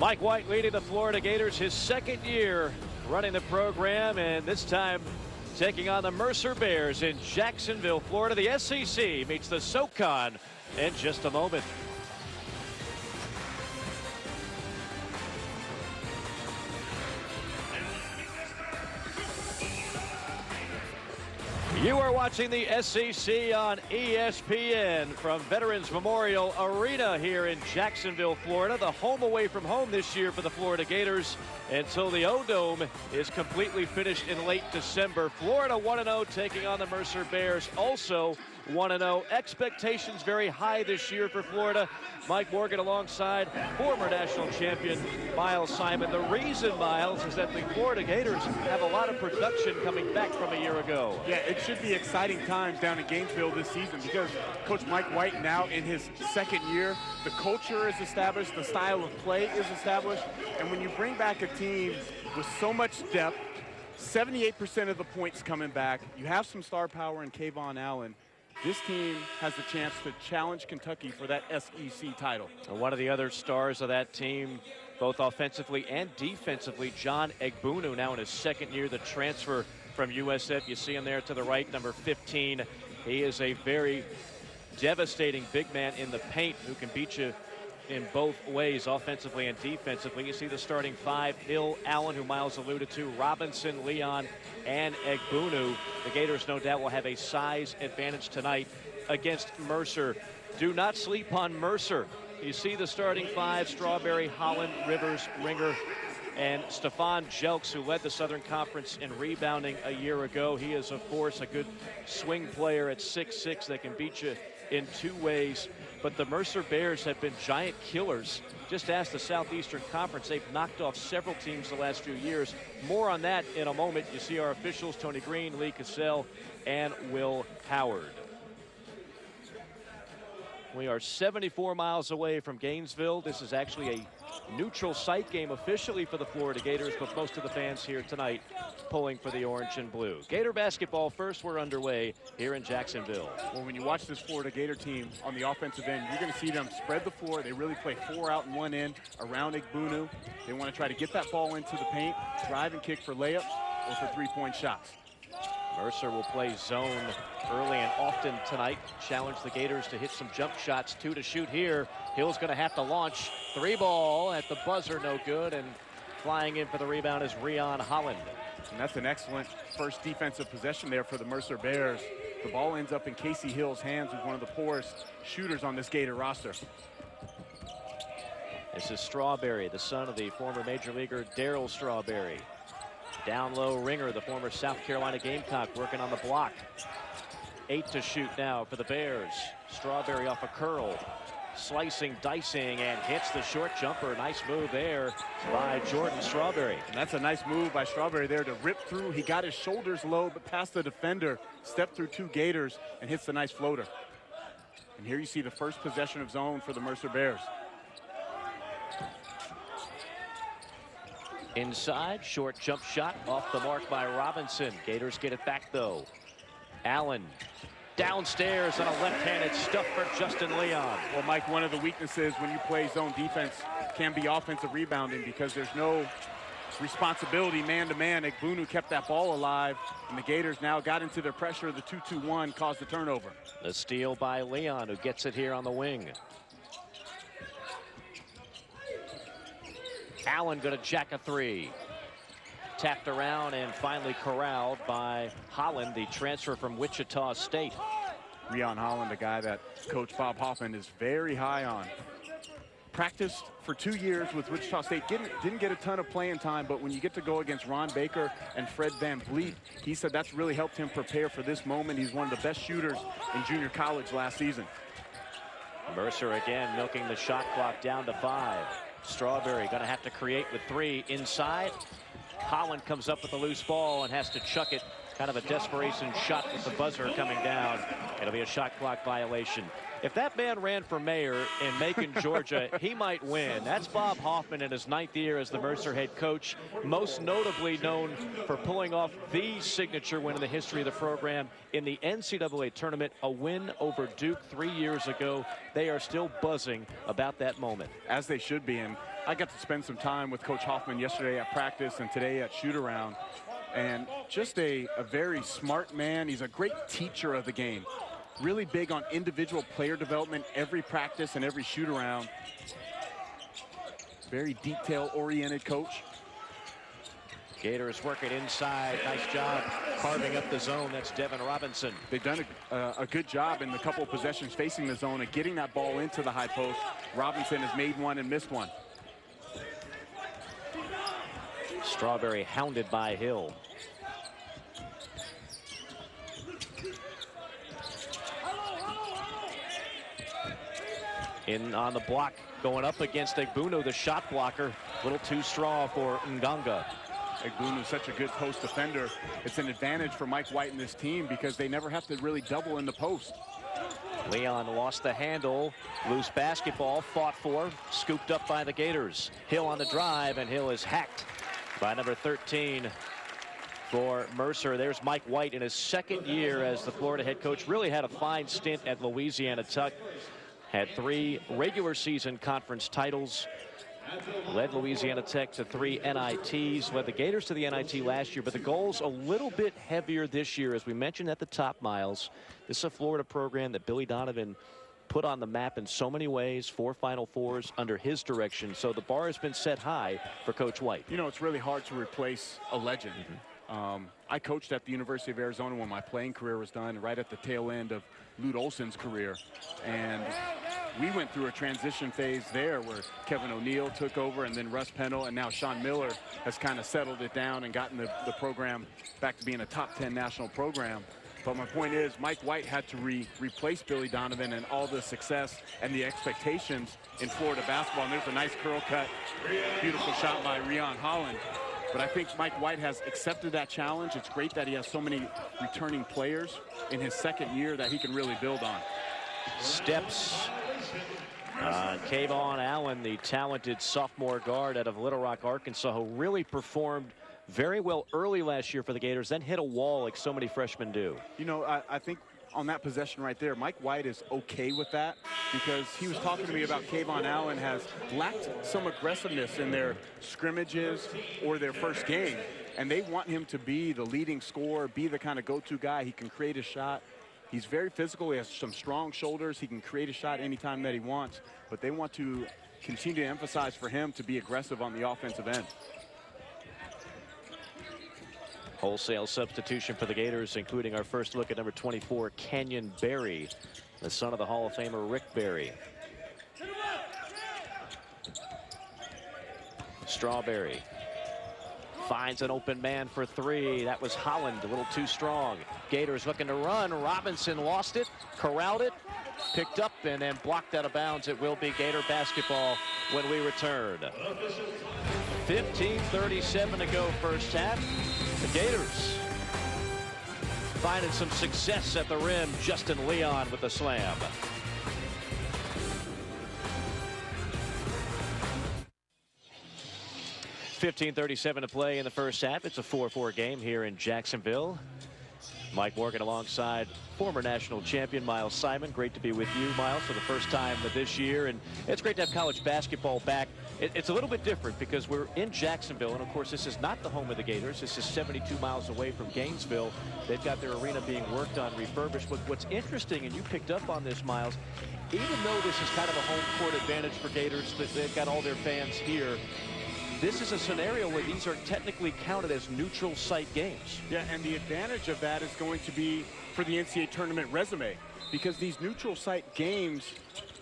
Mike White leading the Florida Gators, his second year running the program, and this time taking on the Mercer Bears in Jacksonville, Florida. The SEC meets the SoCon in just a moment. You are watching the SEC on ESPN from Veterans Memorial Arena here in Jacksonville, Florida. The home away from home this year for the Florida Gators until the O-Dome is completely finished in late December. Florida 1-0 taking on the Mercer Bears, also 1-0. Expectations very high this year for Florida. Mike Morgan alongside former national champion Miles Simon. The reason, Miles, is that the Florida Gators have a lot of production coming back from a year ago. Yeah, it should be exciting times down in Gainesville this season because Coach Mike White now in his second year, the culture is established, the style of play is established, and when you bring back a team with so much depth, 78% of the points coming back, you have some star power in Kayvon Allen, this team has the chance to challenge Kentucky for that SEC title. And one of the other stars of that team, both offensively and defensively, John Egbunu, now in his second year, the transfer from USF. You see him there to the right, number 15. He is a very devastating big man in the paint who can beat you in both ways, offensively and defensively. You see the starting five: Hill, Allen, who Miles alluded to, Robinson, Leon, and Egbunu. The Gators no doubt will have a size advantage tonight against Mercer. Do not sleep on Mercer. You see the starting five: Strawberry, Holland, Rivers, Ringer, and Stephon Jelks, who led the Southern Conference in rebounding a year ago. He is, of course, a good swing player at 6'6" that can beat you in two ways. But the Mercer Bears have been giant killers. Just ask the Southeastern Conference. They've knocked off several teams the last few years. More on that in a moment. You see our officials, Tony Green, Lee Cassell, and Will Howard. We are 74 miles away from Gainesville. This is actually a neutral site game officially for the Florida Gators, but most of the fans here tonight pulling for the orange and blue. Gator basketball first. We're underway here in Jacksonville. Well, when you watch this Florida Gator team on the offensive end, you're going to see them spread the floor. They really play 4 out and 1 in around Egbunu. They want to try to get that ball into the paint, drive and kick for layups or for three-point shots. Mercer will play zone early and often tonight. Challenge the Gators to hit some jump shots. 2 to shoot here. Hill's going to have to launch. 3 ball at the buzzer, no good. And flying in for the rebound is Rion Holland. And that's an excellent first defensive possession there for the Mercer Bears. The ball ends up in Casey Hill's hands, who's one of the poorest shooters on this Gator roster. This is Strawberry, the son of the former major leaguer Darryl Strawberry. Down low, Ringer, the former South Carolina Gamecock, working on the block. 8 to shoot now for the Bears. Strawberry off a curl. Slicing, dicing, and hits the short jumper. Nice move there by Jordan Strawberry. And that's a nice move by Strawberry there to rip through. He got his shoulders low, but past the defender, stepped through 2 Gators, and hits the nice floater. And here you see the first possession of zone for the Mercer Bears. Inside, short jump shot off the mark by Robinson. Gators get it back though. Allen downstairs on a left-handed stuff for Justin Leon. Well, Mike, one of the weaknesses when you play zone defense can be offensive rebounding because there's no responsibility man-to-man. Egbunu kept that ball alive, and the Gators now got into their pressure. The 2-2-1 caused the turnover. The steal by Leon, who gets it here on the wing. Allen going to jack a 3. Tapped around and finally corralled by Holland, the transfer from Wichita State. Rion Holland, a guy that Coach Bob Hoffman is very high on. Practiced for 2 years with Wichita State. Didn't get a ton of playing time, but when you get to go against Ron Baker and Fred Van Vliet, he said that's really helped him prepare for this moment. He's one of the best shooters in junior college last season. Mercer again milking the shot clock down to 5. Strawberry going to have to create with 3 inside. Holland comes up with a loose ball and has to chuck it kind of a desperation shot with the buzzer coming down. It'll be a shot clock violation. If that man ran for mayor in Macon, Georgia, he might win. That's Bob Hoffman in his 9th year as the Mercer head coach, most notably known for pulling off the signature win in the history of the program in the NCAA tournament, a win over Duke 3 years ago. They are still buzzing about that moment. As they should be. And I got to spend some time with Coach Hoffman yesterday at practice and today at shoot-around. And just a very smart man. He's a great teacher of the game. Really big on individual player development every practice and every shoot-around. Very detail-oriented coach. Gators working inside. Nice job carving up the zone. That's Devin Robinson. They've done a good job in the couple of possessions facing the zone and getting that ball into the high post. Robinson has made one and missed one. Strawberry hounded by Hill. In on the block, going up against Egbuno, the shot blocker. A little too strong for Nganga. Egbuno is such a good post defender. It's an advantage for Mike White and this team because they never have to really double in the post. Leon lost the handle. Loose basketball, fought for, scooped up by the Gators. Hill on the drive, and Hill is hacked by number 13 for Mercer. There's Mike White in his 2nd year as the Florida head coach. Really had a fine stint at Louisiana Tech. Had 3 regular season conference titles. Led Louisiana Tech to 3 NITs. Led the Gators to the NIT last year, but the goal's a little bit heavier this year. As we mentioned at the top, Miles, this is a Florida program that Billy Donovan put on the map in so many ways. 4 Final Fours under his direction. So the bar has been set high for Coach White. You know, it's really hard to replace a legend. I coached at the University of Arizona when my playing career was done, right at the tail end of Lute Olson's career. And we went through a transition phase there where Kevin O'Neill took over, and then Russ Pennell, and now Sean Miller has kind of settled it down and gotten the program back to being a top 10 national program. But my point is, Mike White had to replace Billy Donovan and all the success and the expectations in Florida basketball. And there's a nice curl cut, beautiful shot by Rion Holland. But I think Mike White has accepted that challenge. It's great that he has so many returning players in his 2nd year that he can really build on. Steps on Kayvon Allen, the talented sophomore guard out of Little Rock, Arkansas, who really performed very well early last year for the Gators, then hit a wall like so many freshmen do. You know, I think on that possession right there, Mike White is okay with that because he was talking to me about Kayvon Allen has lacked some aggressiveness in their scrimmages or their first game, and they want him to be the leading scorer, be the kind of go-to guy. He can create a shot. He's very physical. He has some strong shoulders. He can create a shot anytime that he wants, but they want to continue to emphasize for him to be aggressive on the offensive end. Wholesale substitution for the Gators, including our first look at number 24, Kenyon Berry, the son of the Hall of Famer Rick Berry. Strawberry finds an open man for 3. That was Holland, a little too strong. Gators looking to run. Robinson lost it, corralled it, picked up, and then blocked out of bounds. It will be Gator basketball when we return. 15:37 to go first half. The Gators finding some success at the rim. Justin Leon with the slam. .37 to play in the first half. It's a 4-4 game here in Jacksonville. Mike Morgan alongside former national champion Miles Simon. Great to be with you, Miles, for the first time this year. And it's great to have college basketball back. It's a little bit different because we're in Jacksonville. And, of course, this is not the home of the Gators. This is 72 miles away from Gainesville. They've got their arena being worked on, refurbished. What's interesting, and you picked up on this, Miles, even though this is kind of a home court advantage for Gators, that they've got all their fans here, this is a scenario where these are technically counted as neutral site games. Yeah, and the advantage of that is going to be for the NCAA tournament resume, because these neutral site games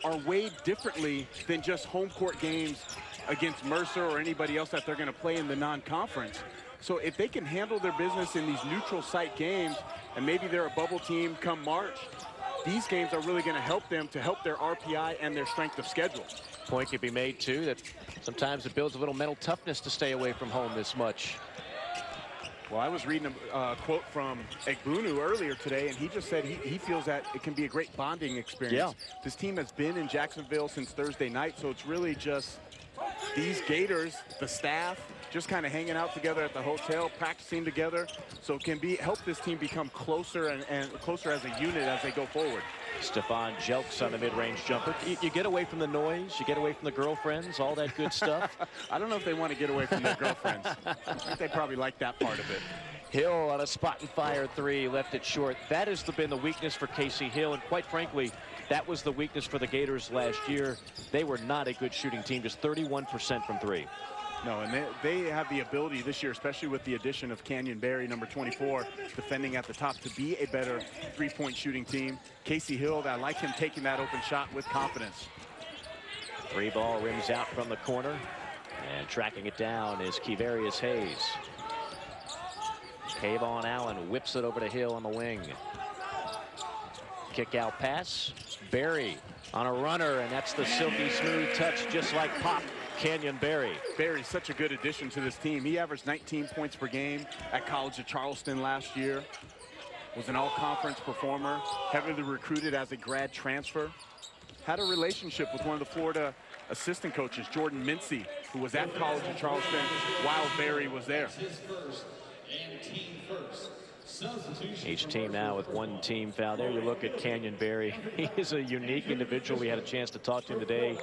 are weighed differently than just home court games against Mercer or anybody else that they're going to play in the non-conference. So if they can handle their business in these neutral site games, and maybe they're a bubble team come March, these games are really going to help them to help their RPI and their strength of schedule. Point could be made, too, that sometimes it builds a little mental toughness to stay away from home this much. Well, I was reading a quote from Egbunu earlier today, and he just said he feels that it can be a great bonding experience. Yeah. This team has been in Jacksonville since Thursday night, so it's really just these Gators, the staff, just kind of hanging out together at the hotel, practicing together. So it can help this team become closer and closer as a unit as they go forward. Stefan Jelks on the mid-range jumper. You get away from the noise, you get away from the girlfriends, all that good stuff. I don't know if they want to get away from their girlfriends. I think they probably like that part of it. Hill on a spot and fire three, left it short. That has been the weakness for Casey Hill, and quite frankly, that was the weakness for the Gators last year. They were not a good shooting team, just 31% from three. No, and they have the ability this year, especially with the addition of Canyon Berry, number 24, defending at the top, to be a better three-point shooting team. Casey Hill, I like him taking that open shot with confidence. Three ball rims out from the corner, and tracking it down is Kevarius Hayes. Kayvon Allen whips it over to Hill on the wing. Kick out pass. Berry on a runner, and that's the silky smooth touch, just like Pop. Canyon Berry. Berry's such a good addition to this team. He averaged 19 points per game at College of Charleston last year. Was an all-conference performer, heavily recruited as a grad transfer. Had a relationship with one of the Florida assistant coaches, Jordan Mincy, who was at College of Charleston while Berry was there. Each team now with one team foul. There you look at Canyon Berry. He is a unique individual. We had a chance to talk to him today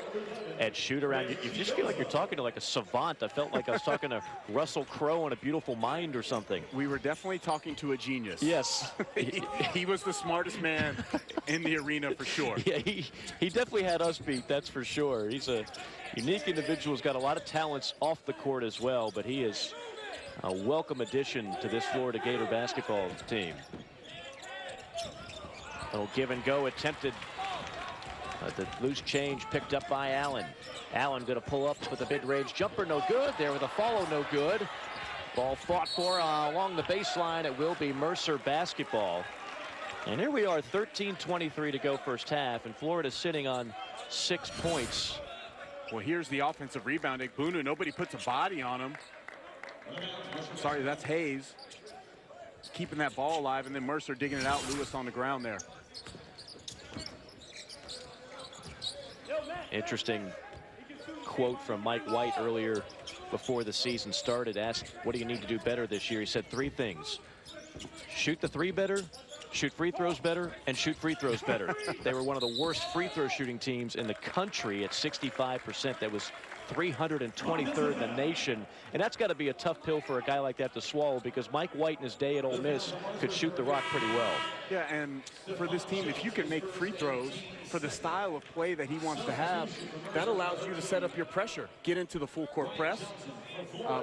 at shoot-around. You just feel like you're talking to like a savant. I felt like I was talking to Russell Crowe on A Beautiful Mind or something. We were definitely talking to a genius. Yes. He was the smartest man in the arena for sure. Yeah, he definitely had us beat, that's for sure. He's a unique individual. He's got a lot of talents off the court as well, but he is a welcome addition to this Florida Gator basketball team. Oh, give and go attempted. The loose change picked up by Allen. Allen going to pull up with a mid-range jumper, no good. There with a follow, no good. Ball fought for along the baseline. It will be Mercer basketball. And here we are, 13:23 to go first half, and Florida sitting on 6 points. Well, here's the offensive rebound. Egbunu, nobody puts a body on him. Sorry, that's Hayes. Keeping that ball alive, and then Mercer digging it out. Lewis on the ground there. Interesting quote from Mike White earlier before the season started. Asked, what do you need to do better this year? He said three things: shoot the three better, shoot free throws better, and shoot free throws better. They were one of the worst free throw shooting teams in the country at 65%. That was 323rd in the nation, and that's got to be a tough pill for a guy like that to swallow, because Mike White in his day at Ole Miss could shoot the rock pretty well. Yeah, and for this team, if you can make free throws for the style of play that he wants to have, that allows you to set up your pressure, get into the full court press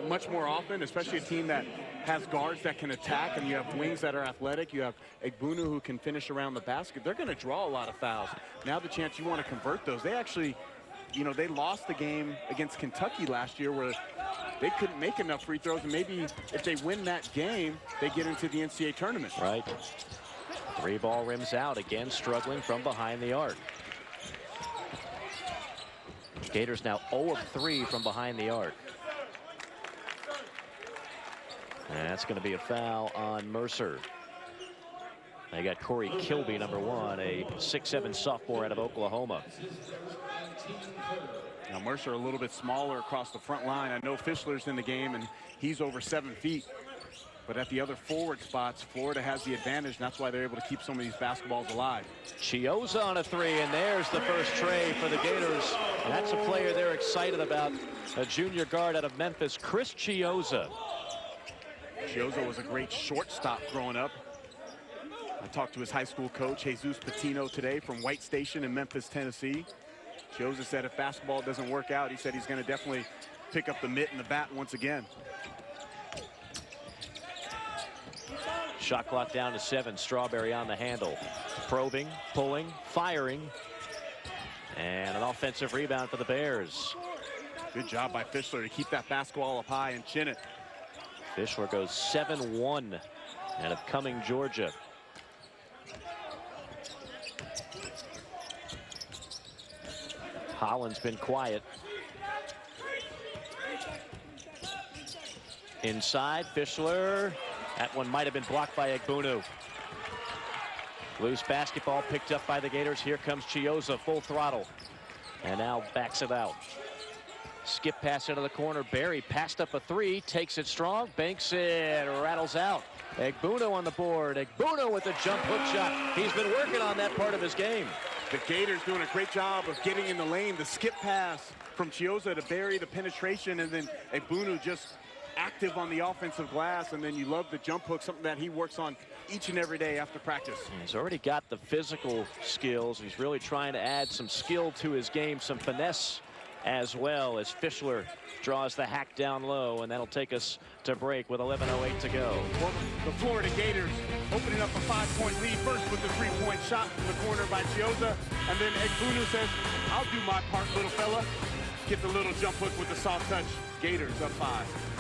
much more often, especially a team that has guards that can attack, and you have wings that are athletic. You have Egbunu who can finish around the basket. They're going to draw a lot of fouls. Now the chance you want to convert those. They actually, you know, they lost the game against Kentucky last year where they couldn't make enough free throws, and maybe if they win that game, they get into the NCAA tournament. Right. Three ball rims out, again struggling from behind the arc. Gators now 0 of 3 from behind the arc. And that's going to be a foul on Mercer. They got Corey Kilby, number 1, a 6'7" sophomore out of Oklahoma. Now Mercer a little bit smaller across the front line. I know Fischler's in the game, and he's over 7 feet. But at the other forward spots, Florida has the advantage, and that's why they're able to keep some of these basketballs alive. Chiozza on a 3, and there's the first tray for the Gators. And that's a player they're excited about, a junior guard out of Memphis, Chris Chiozza. Chiozza was a great shortstop growing up. I talked to his high school coach, Jesus Patino, today from White Station in Memphis, Tennessee. Chiozza said if basketball doesn't work out, he said he's going to definitely pick up the mitt and the bat once again. Shot clock down to 7. Strawberry on the handle. Probing, pulling, firing. And an offensive rebound for the Bears. Good job by Fischler to keep that basketball up high and chin it. Fischler goes 7-1 out of Cumming, Georgia. Holland's been quiet. Inside, Fischler That one might have been blocked by Egbunu. Loose basketball picked up by the Gators. Here comes Chiozza, full throttle. And now backs it out. Skip pass into the corner. Barry passed up a three, takes it strong, banks it, rattles out. Egbunu on the board. Egbunu with a jump hook shot. He's been working on that part of his game. The Gators doing a great job of getting in the lane. The skip pass from Chiozza to Barry, the penetration, and then Egbunu just active on the offensive glass. And then you love the jump hook, something that he works on each and every day after practice. He's already got the physical skills. He's really trying to add some skill to his game, some finesse as well, as Fischler draws the hack down low, and that'll take us to break with 11:08 to go. Well, the Florida Gators opening up a 5-point lead first with the 3-point shot from the corner by Chiozza, and then Egbunu says, I'll do my part, little fella. Get the little jump hook with the soft touch. Gators up 5.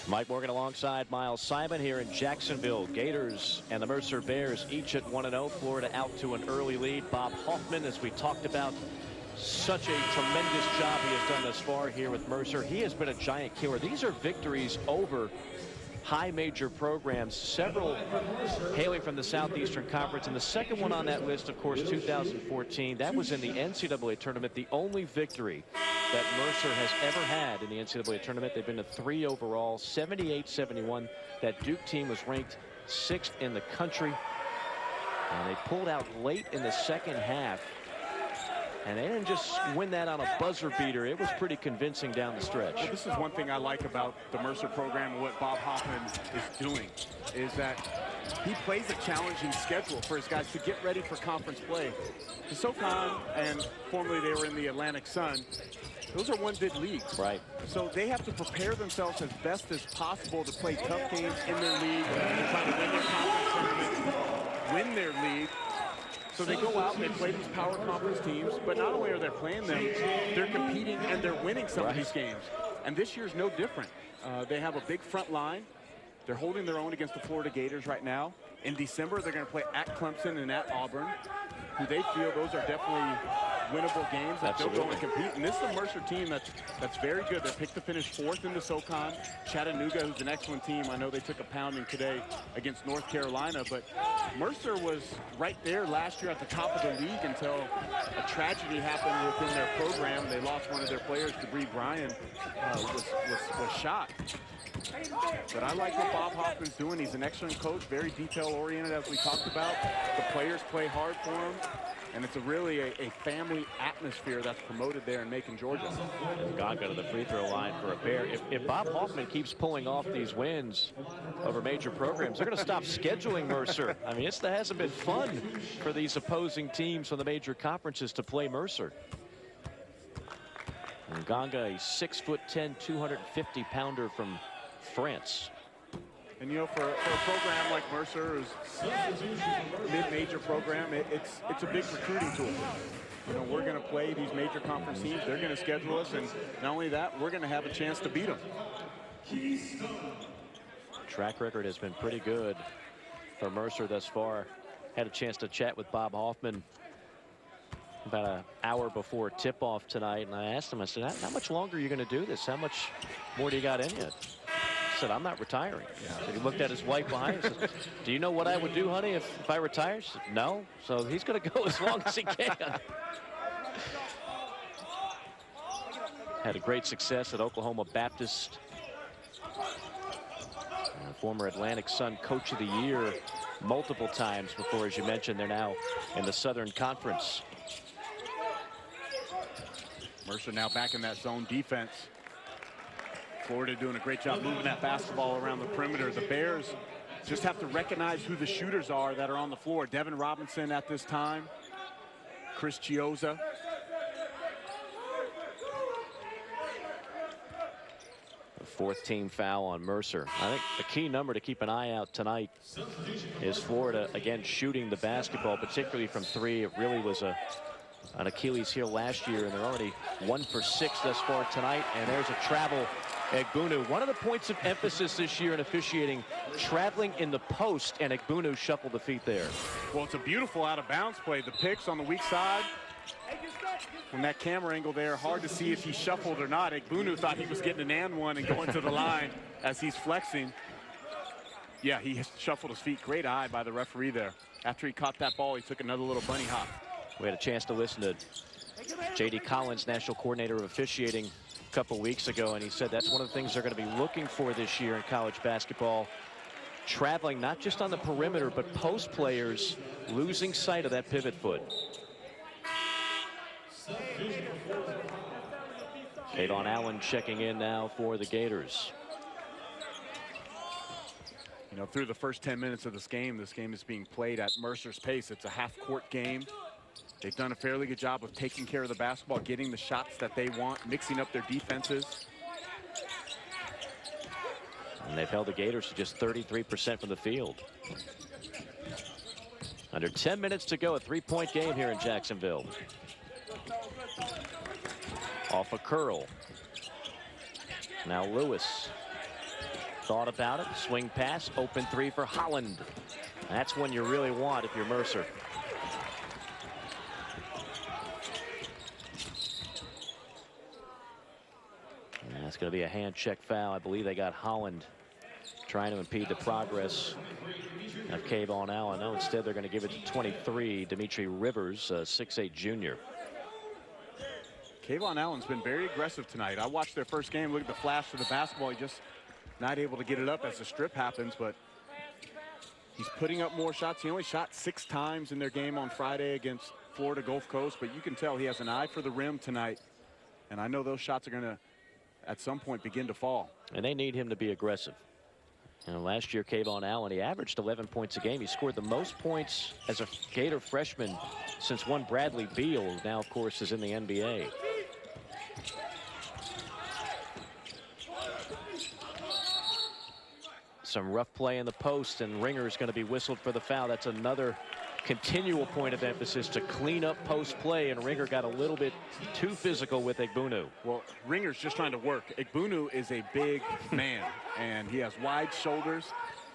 Mike Morgan alongside Miles Simon here in Jacksonville. Gators and the Mercer Bears each at 1-0. Florida out to an early lead. Bob Hoffman, as we talked about, such a tremendous job he has done thus far here with Mercer. He has been a giant killer. These are victories over high major programs, several hailing from the Southeastern Conference. And the second one on that list, of course, 2014. That was in the NCAA tournament, the only victory that Mercer has ever had in the NCAA tournament. They've been to 3 overall, 78-71. That Duke team was ranked 6th in the country. And they pulled out late in the second half. And they didn't just win that on a buzzer beater. It was pretty convincing down the stretch. Well, this is one thing I like about the Mercer program and what Bob Hoffman is doing, is that he plays a challenging schedule for his guys to get ready for conference play. The SoCon, and formerly they were in the Atlantic Sun, those are one-bid leagues. Right. So they have to prepare themselves as best as possible to play tough games in their league and try to win their conference tournament, win their league. So they go out and they play these power conference teams, but not only are they playing them, they're competing and they're winning some of these games. And this year's no different. They have a big front line. They're holding their own against the Florida Gators right now. In December, they're going to play at Clemson and at Auburn, who they feel those are definitely winnable games that they'll go and compete. And this is a Mercer team that's very good. They're picked to finish 4th in the SoCon. Chattanooga, who's an excellent team. I know they took a pounding today against North Carolina, but Mercer was right there last year at the top of the league until a tragedy happened within their program. They lost one of their players, Debris Bryan, was shot. But I like what Bob Hoffman's doing. He's an excellent coach, very detail-oriented, as we talked about. The players play hard for him. And it's really a family atmosphere that's promoted there in Macon, Georgia. And Ganga to the free throw line for a Bear. If Bob Hoffman keeps pulling off these wins over major programs, they're going to stop scheduling Mercer. I mean, that hasn't been fun for these opposing teams from the major conferences to play Mercer. And Ganga, a 6'10", 250-pounder from France. And, you know, for a program like Mercer, who's mid-major program, it's a big recruiting tool. You know, we're going to play these major conference teams. They're going to schedule us, and not only that, we're going to have a chance to beat them. Track record has been pretty good for Mercer thus far. Had a chance to chat with Bob Hoffman about an hour before tip-off tonight, and I asked him, I said, how much longer are you going to do this? How much more do you got in you? He said, I'm not retiring. So he looked at his wife behind him and said, do you know what I would do, honey, if I retire? She said, no. So he's going to go as long as he can. Had a great success at Oklahoma Baptist. Former Atlantic Sun Coach of the Year multiple times before, as you mentioned. They're now in the Southern Conference. Mercer now back in that zone defense. Florida doing a great job moving that basketball around the perimeter. The Bears just have to recognize who the shooters are that are on the floor. Devin Robinson at this time. Chris Chiozza. The 4th team foul on Mercer. I think the key number to keep an eye out tonight is Florida, again, shooting the basketball, particularly from 3. It really was an Achilles heel last year, and they're already 1 for 6 thus far tonight. And there's a travel. Egbunu, one of the points of emphasis this year in officiating, traveling in the post, and Egbunu shuffled the feet there. Well, it's a beautiful out-of-bounds play. The picks on the weak side, From that camera angle there, hard to see if he shuffled or not. Egbunu thought he was getting an and one and going to the line as he's flexing. Yeah, he shuffled his feet. Great eye by the referee there. After he caught that ball, he took another little bunny hop. We had a chance to listen to J.D. Collins, National Coordinator of Officiating, a couple weeks ago, and he said that's one of the things they're going to be looking for this year in college basketball. Traveling not just on the perimeter, but post players losing sight of that pivot foot. Kayvon Allen checking in now for the Gators. You know, through the first 10 minutes of this game is being played at Mercer's pace. It's a half-court game. They've done a fairly good job of taking care of the basketball, getting the shots that they want, mixing up their defenses. And they've held the Gators to just 33% from the field. Under 10 minutes to go, a three-point game here in Jacksonville. Off a curl. Now Lewis. Thought about it. Swing pass. Open three for Holland. That's one you really want if you're Mercer. And that's going to be a hand check foul. I believe they got Holland trying to impede the progress of Kayvon Allen. No, instead they're going to give it to 23, Dimitri Rivers, 6'8" junior. Kayvon Allen's been very aggressive tonight. I watched their first game, look at the flash of the basketball. He just not able to get it up as the strip happens, but he's putting up more shots. He only shot 6 times in their game on Friday against Florida Gulf Coast, but you can tell he has an eye for the rim tonight. And I know those shots are going to, at some point, begin to fall. And they need him to be aggressive. You know, last year, Kayvon Allen, he averaged 11 points a game. He scored the most points as a Gator freshman since one Bradley Beal, who now, of course, is in the NBA. Some rough play in the post, and Ringer is going to be whistled for the foul. That's another continual point of emphasis to clean up post play, and Ringer got a little bit too physical with Egbunu. Well, Ringer's just trying to work. Egbunu is a big man, and he has wide shoulders.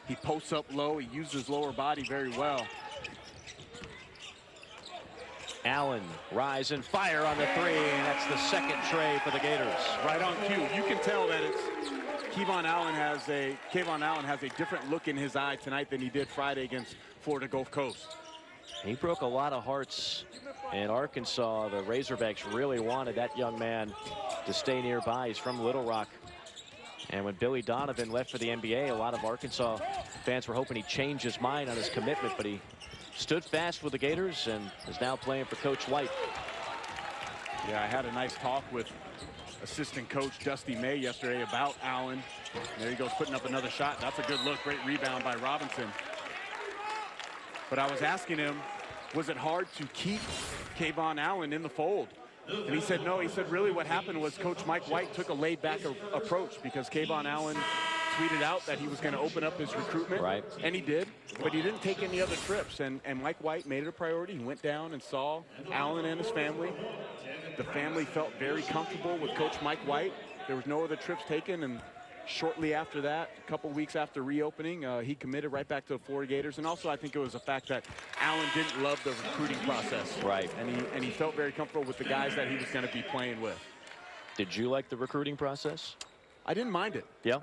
He posts up low. He uses his lower body very well. Allen, rise and fire on the three, and that's the second tray for the Gators. Right on cue. You can tell that it's Kayvon Allen has a different look in his eye tonight than he did Friday against Florida Gulf Coast. He broke a lot of hearts in Arkansas. The Razorbacks really wanted that young man to stay nearby. He's from Little Rock. And when Billy Donovan left for the NBA, a lot of Arkansas fans were hoping he'd change his mind on his commitment, but he stood fast with the Gators and is now playing for Coach White. Yeah, I had a nice talk with assistant coach Dusty May yesterday about Allen. There he goes, putting up another shot. That's a good look. Great rebound by Robinson. But I was asking him, was it hard to keep Kayvon Allen in the fold? And he said no. He said really what happened was Coach Mike White took a laid-back approach because Kayvon Allen tweeted out that he was going to open up his recruitment. Right. And he did, but he didn't take any other trips. And Mike White made it a priority. He went down and saw Allen and his family. The family felt very comfortable with Coach Mike White. There was no other trips taken, and shortly after that, a couple weeks after reopening, he committed right back to the Florida Gators. And also I think it was the fact that Allen didn't love the recruiting process. Right. And he felt very comfortable with the guys that he was going to be playing with. Did you like the recruiting process? I didn't mind it. Yeah.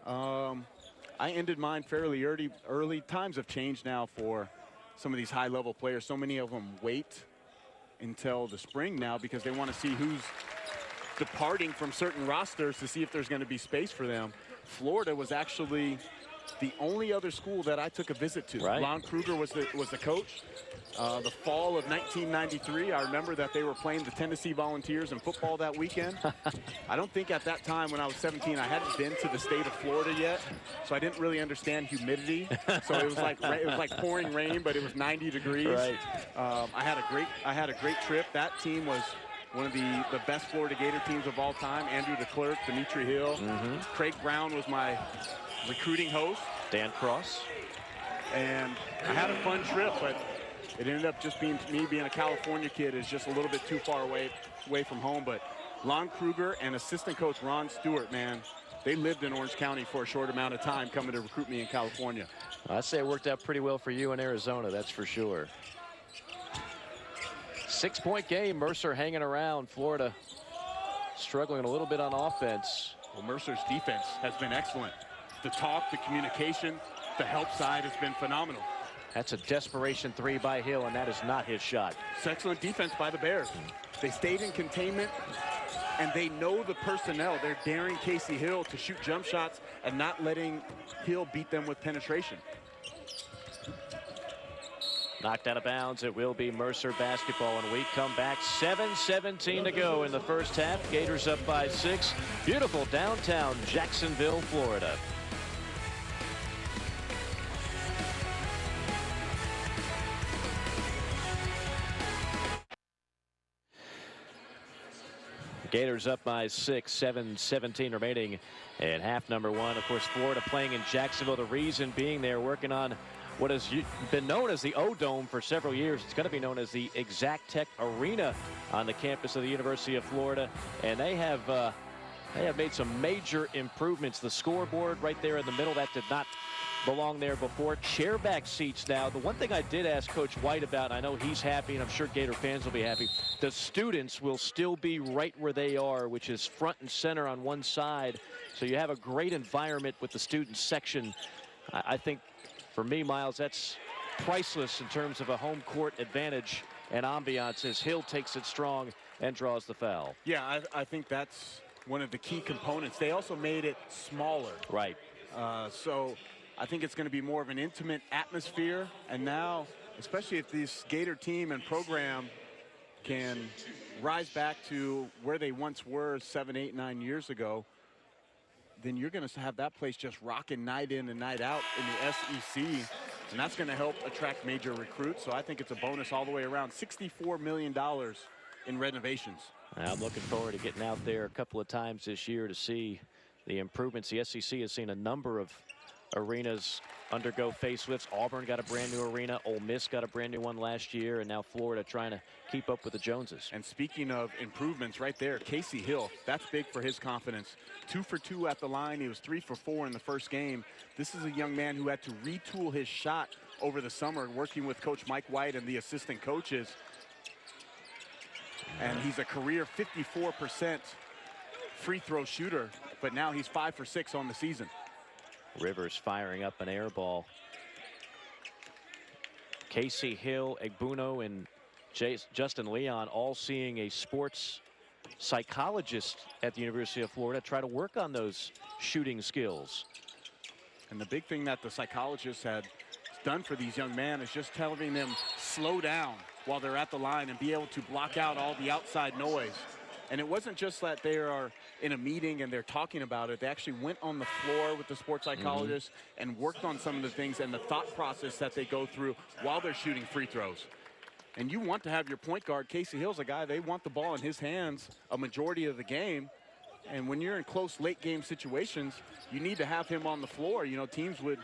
I ended mine fairly early. Times have changed now for some of these high-level players. So many of them wait until the spring now because they want to see who's departing from certain rosters to see if there's going to be space for them. Florida was actually the only other school that I took a visit to. Right. Lon Kruger was the coach. The fall of 1993, I remember that they were playing the Tennessee Volunteers in football that weekend. I don't think at that time when I was 17, I hadn't been to the state of Florida yet, so I didn't really understand humidity. So it was like pouring rain, but it was 90 degrees. Right. I had a great trip. That team was one of the best Florida Gator teams of all time. Andrew DeClerc, Dimitri Hill. Craig Brown was my recruiting host. Dan Cross. And I had a fun trip, but it ended up just being, me being a California kid is just a little bit too far away from home. But Lon Kruger and assistant coach Ron Stewart, man, they lived in Orange County for a short amount of time coming to recruit me in California. I'd say it worked out pretty well for you in Arizona, that's for sure. 6-point game. Mercer hanging around. Florida struggling a little bit on offense. Well, Mercer's defense has been excellent. The talk, the communication, the help side has been phenomenal. That's a desperation three by Hill, and that is not his shot. It's excellent defense by the Bears. They stayed in containment, and they know the personnel. They're daring Casey Hill to shoot jump shots and not letting Hill beat them with penetration. Knocked out of bounds. It will be Mercer basketball, and we come back. 7:17 to go in the first half. Gators up by 6. Beautiful downtown Jacksonville, Florida. Gators up by 6, 7:17 remaining in half number 1. Of course, Florida playing in Jacksonville. The reason being they're working on what has been known as the O-Dome for several years. It's going to be known as the Exactech Arena on the campus of the University of Florida. And they have made some major improvements. The scoreboard right there in the middle, that did not belong there before. Chairback seats now. The one thing I did ask Coach White about, and I know he's happy, and I'm sure Gator fans will be happy, the students will still be right where they are, which is front and center on one side. So you have a great environment with the student section. I think, for me, Miles, that's priceless in terms of a home court advantage and ambiance as Hill takes it strong and draws the foul. Yeah, I think that's one of the key components. They also made it smaller. Right. So I think it's going to be more of an intimate atmosphere. And now, especially if this Gator team and program can rise back to where they once were 7, 8, 9 years ago, then you're going to have that place just rocking night in and night out in the SEC. And that's going to help attract major recruits. So I think it's a bonus all the way around. $64 million in renovations. I'm looking forward to getting out there a couple of times this year to see the improvements. The SEC has seen a number of arenas undergo facelifts. Auburn got a brand new arena. Ole Miss got a brand new one last year. And now Florida trying to keep up with the Joneses. And speaking of improvements right there, Casey Hill, that's big for his confidence. 2 for 2 at the line. He was 3 for 4 in the first game. This is a young man who had to retool his shot over the summer, working with Coach Mike White and the assistant coaches. And he's a career 54% free throw shooter, but now he's 5 for 6 on the season. Rivers firing up an air ball. Casey Hill, Egbuno, and Justin Leon all seeing a sports psychologist at the University of Florida try to work on those shooting skills. And the big thing that the psychologist had done for these young men is just telling them slow down while they're at the line and be able to block out all the outside noise. And it wasn't just that they are in a meeting and they're talking about it. They actually went on the floor with the sports psychologist and worked on some of the things and the thought process that they go through while they're shooting free throws. And you want to have your point guard, Casey Hill's a guy, they want the ball in his hands a majority of the game. And when you're in close late game situations, you need to have him on the floor. You know, teams would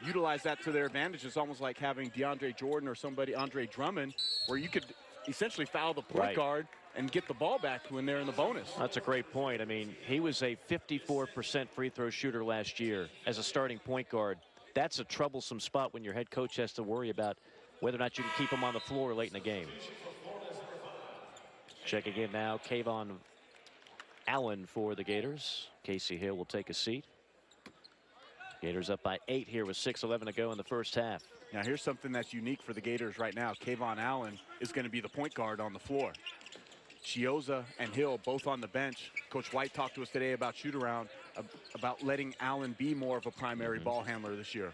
utilize that to their advantage. It's almost like having DeAndre Jordan or somebody, Andre Drummond, where you could essentially foul the point guard and get the ball back when they're in the bonus. That's a great point. I mean, he was a 54% free throw shooter last year as a starting point guard. That's a troublesome spot when your head coach has to worry about whether or not you can keep him on the floor late in the game. Check again now. Kayvon Allen for the Gators. Casey Hill will take a seat. Gators up by 8 here with 6:11 to go in the first half. Now here's something that's unique for the Gators right now. Kayvon Allen is going to be the point guard on the floor. Chioza and Hill both on the bench. Coach White talked to us today about shoot around, about letting Allen be more of a primary ball handler this year.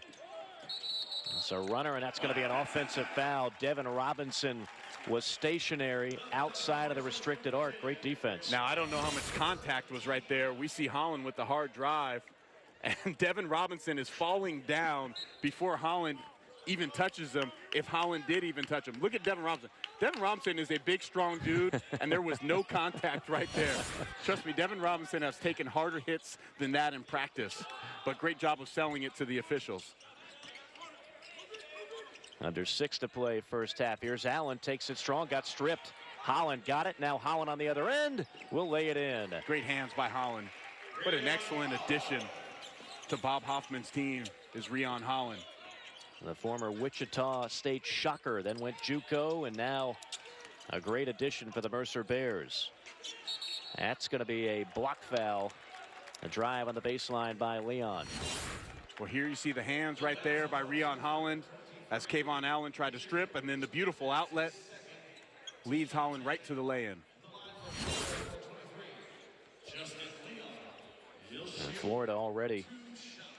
It's a runner, and that's going to be an offensive foul. Devin Robinson was stationary outside of the restricted arc. Great defense. Now, I don't know how much contact was right there. We see Holland with the hard drive, and Devin Robinson is falling down before Holland even touches him, if Holland did even touch him. Look at Devin Robinson. Devin Robinson is a big, strong dude, and there was no contact right there. Trust me, Devin Robinson has taken harder hits than that in practice, but great job of selling it to the officials. Under 6 to play first half. Here's Allen, takes it strong, got stripped. Holland got it. Now Holland on the other end will lay it in. Great hands by Holland. What an excellent addition to Bob Hoffman's team is Rion Holland. The former Wichita State Shocker then went JUCO, and now A great addition for the Mercer Bears. That's going to be a block foul. A drive on the baseline by Leon. Well, here you see the hands right there by Rion Holland as Kayvon Allen tried to strip, and then the beautiful outlet leads Holland right to the lay-in. And Florida already.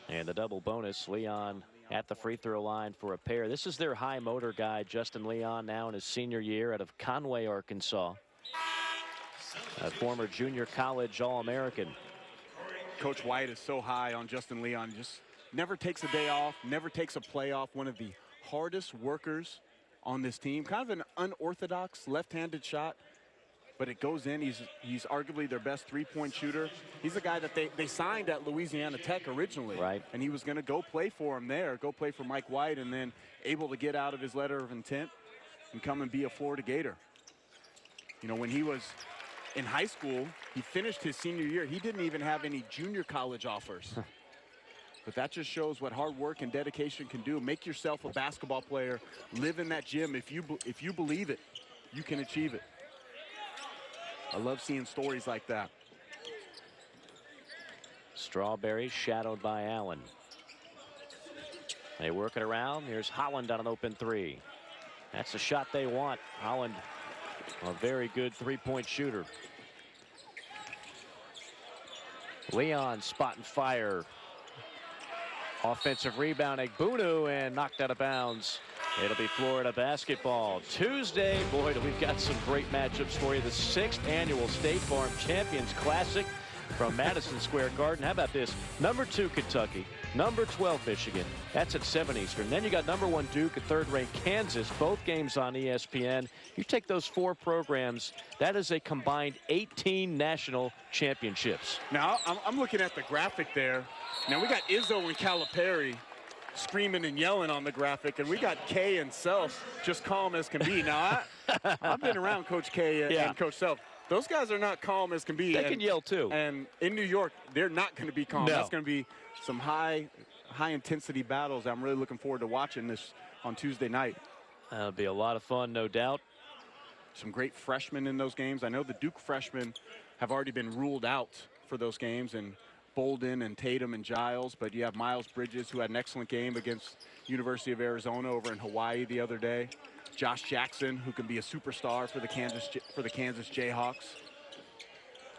And the double bonus, Leon at the free throw line for a pair. This is their high motor guy, Justin Leon, now in his senior year out of Conway, Arkansas. A former junior college All-American. Coach White is so high on Justin Leon. Just never takes a day off, never takes a play off. One of the hardest workers on this team. Kind of an unorthodox left-handed shot, but it goes in. He's arguably their best three-point shooter. He's a guy that they signed at Louisiana Tech originally. Right. And he was going to go play for him there, go play for Mike White, and then able to get out of his letter of intent and come and be a Florida Gator. You know, when he was in high school, he finished his senior year. He didn't even have any junior college offers. But that just shows what hard work and dedication can do. Make yourself a basketball player. Live in that gym. If you believe it, you can achieve it. I love seeing stories like that. Strawberry shadowed by Allen. They work it around. Here's Holland on an open three. That's the shot they want. Holland, a very good three-point shooter. Leon spot and fire. Offensive rebound, Egbunu, and knocked out of bounds. It'll be Florida basketball. Tuesday, boy, we've got some great matchups for you. The 6th annual State Farm Champions Classic from Madison Square Garden. How about this? Number 2 Kentucky, number 12 Michigan. That's at 7 Eastern. Then you got number 1 Duke and 3rd-ranked Kansas. Both games on ESPN. You take those 4 programs, that is a combined 18 national championships. Now, I'm looking at the graphic there. Now, we got Izzo and Calipari screaming and yelling on the graphic, and we got K and Self just calm as can be. Now, I've been around Coach K and Coach Self. Those guys are not calm as can be. They can yell, too. And in New York, they're not going to be calm. No. That's going to be some high-intensity battles. I'm really looking forward to watching this on Tuesday night. That'll be a lot of fun, no doubt. Some great freshmen in those games. I know the Duke freshmen have already been ruled out for those games, and Bolden and Tatum and Giles, but you have Miles Bridges, who had an excellent game against University of Arizona over in Hawaii the other day. Josh Jackson, who can be a superstar for the Kansas Jayhawks.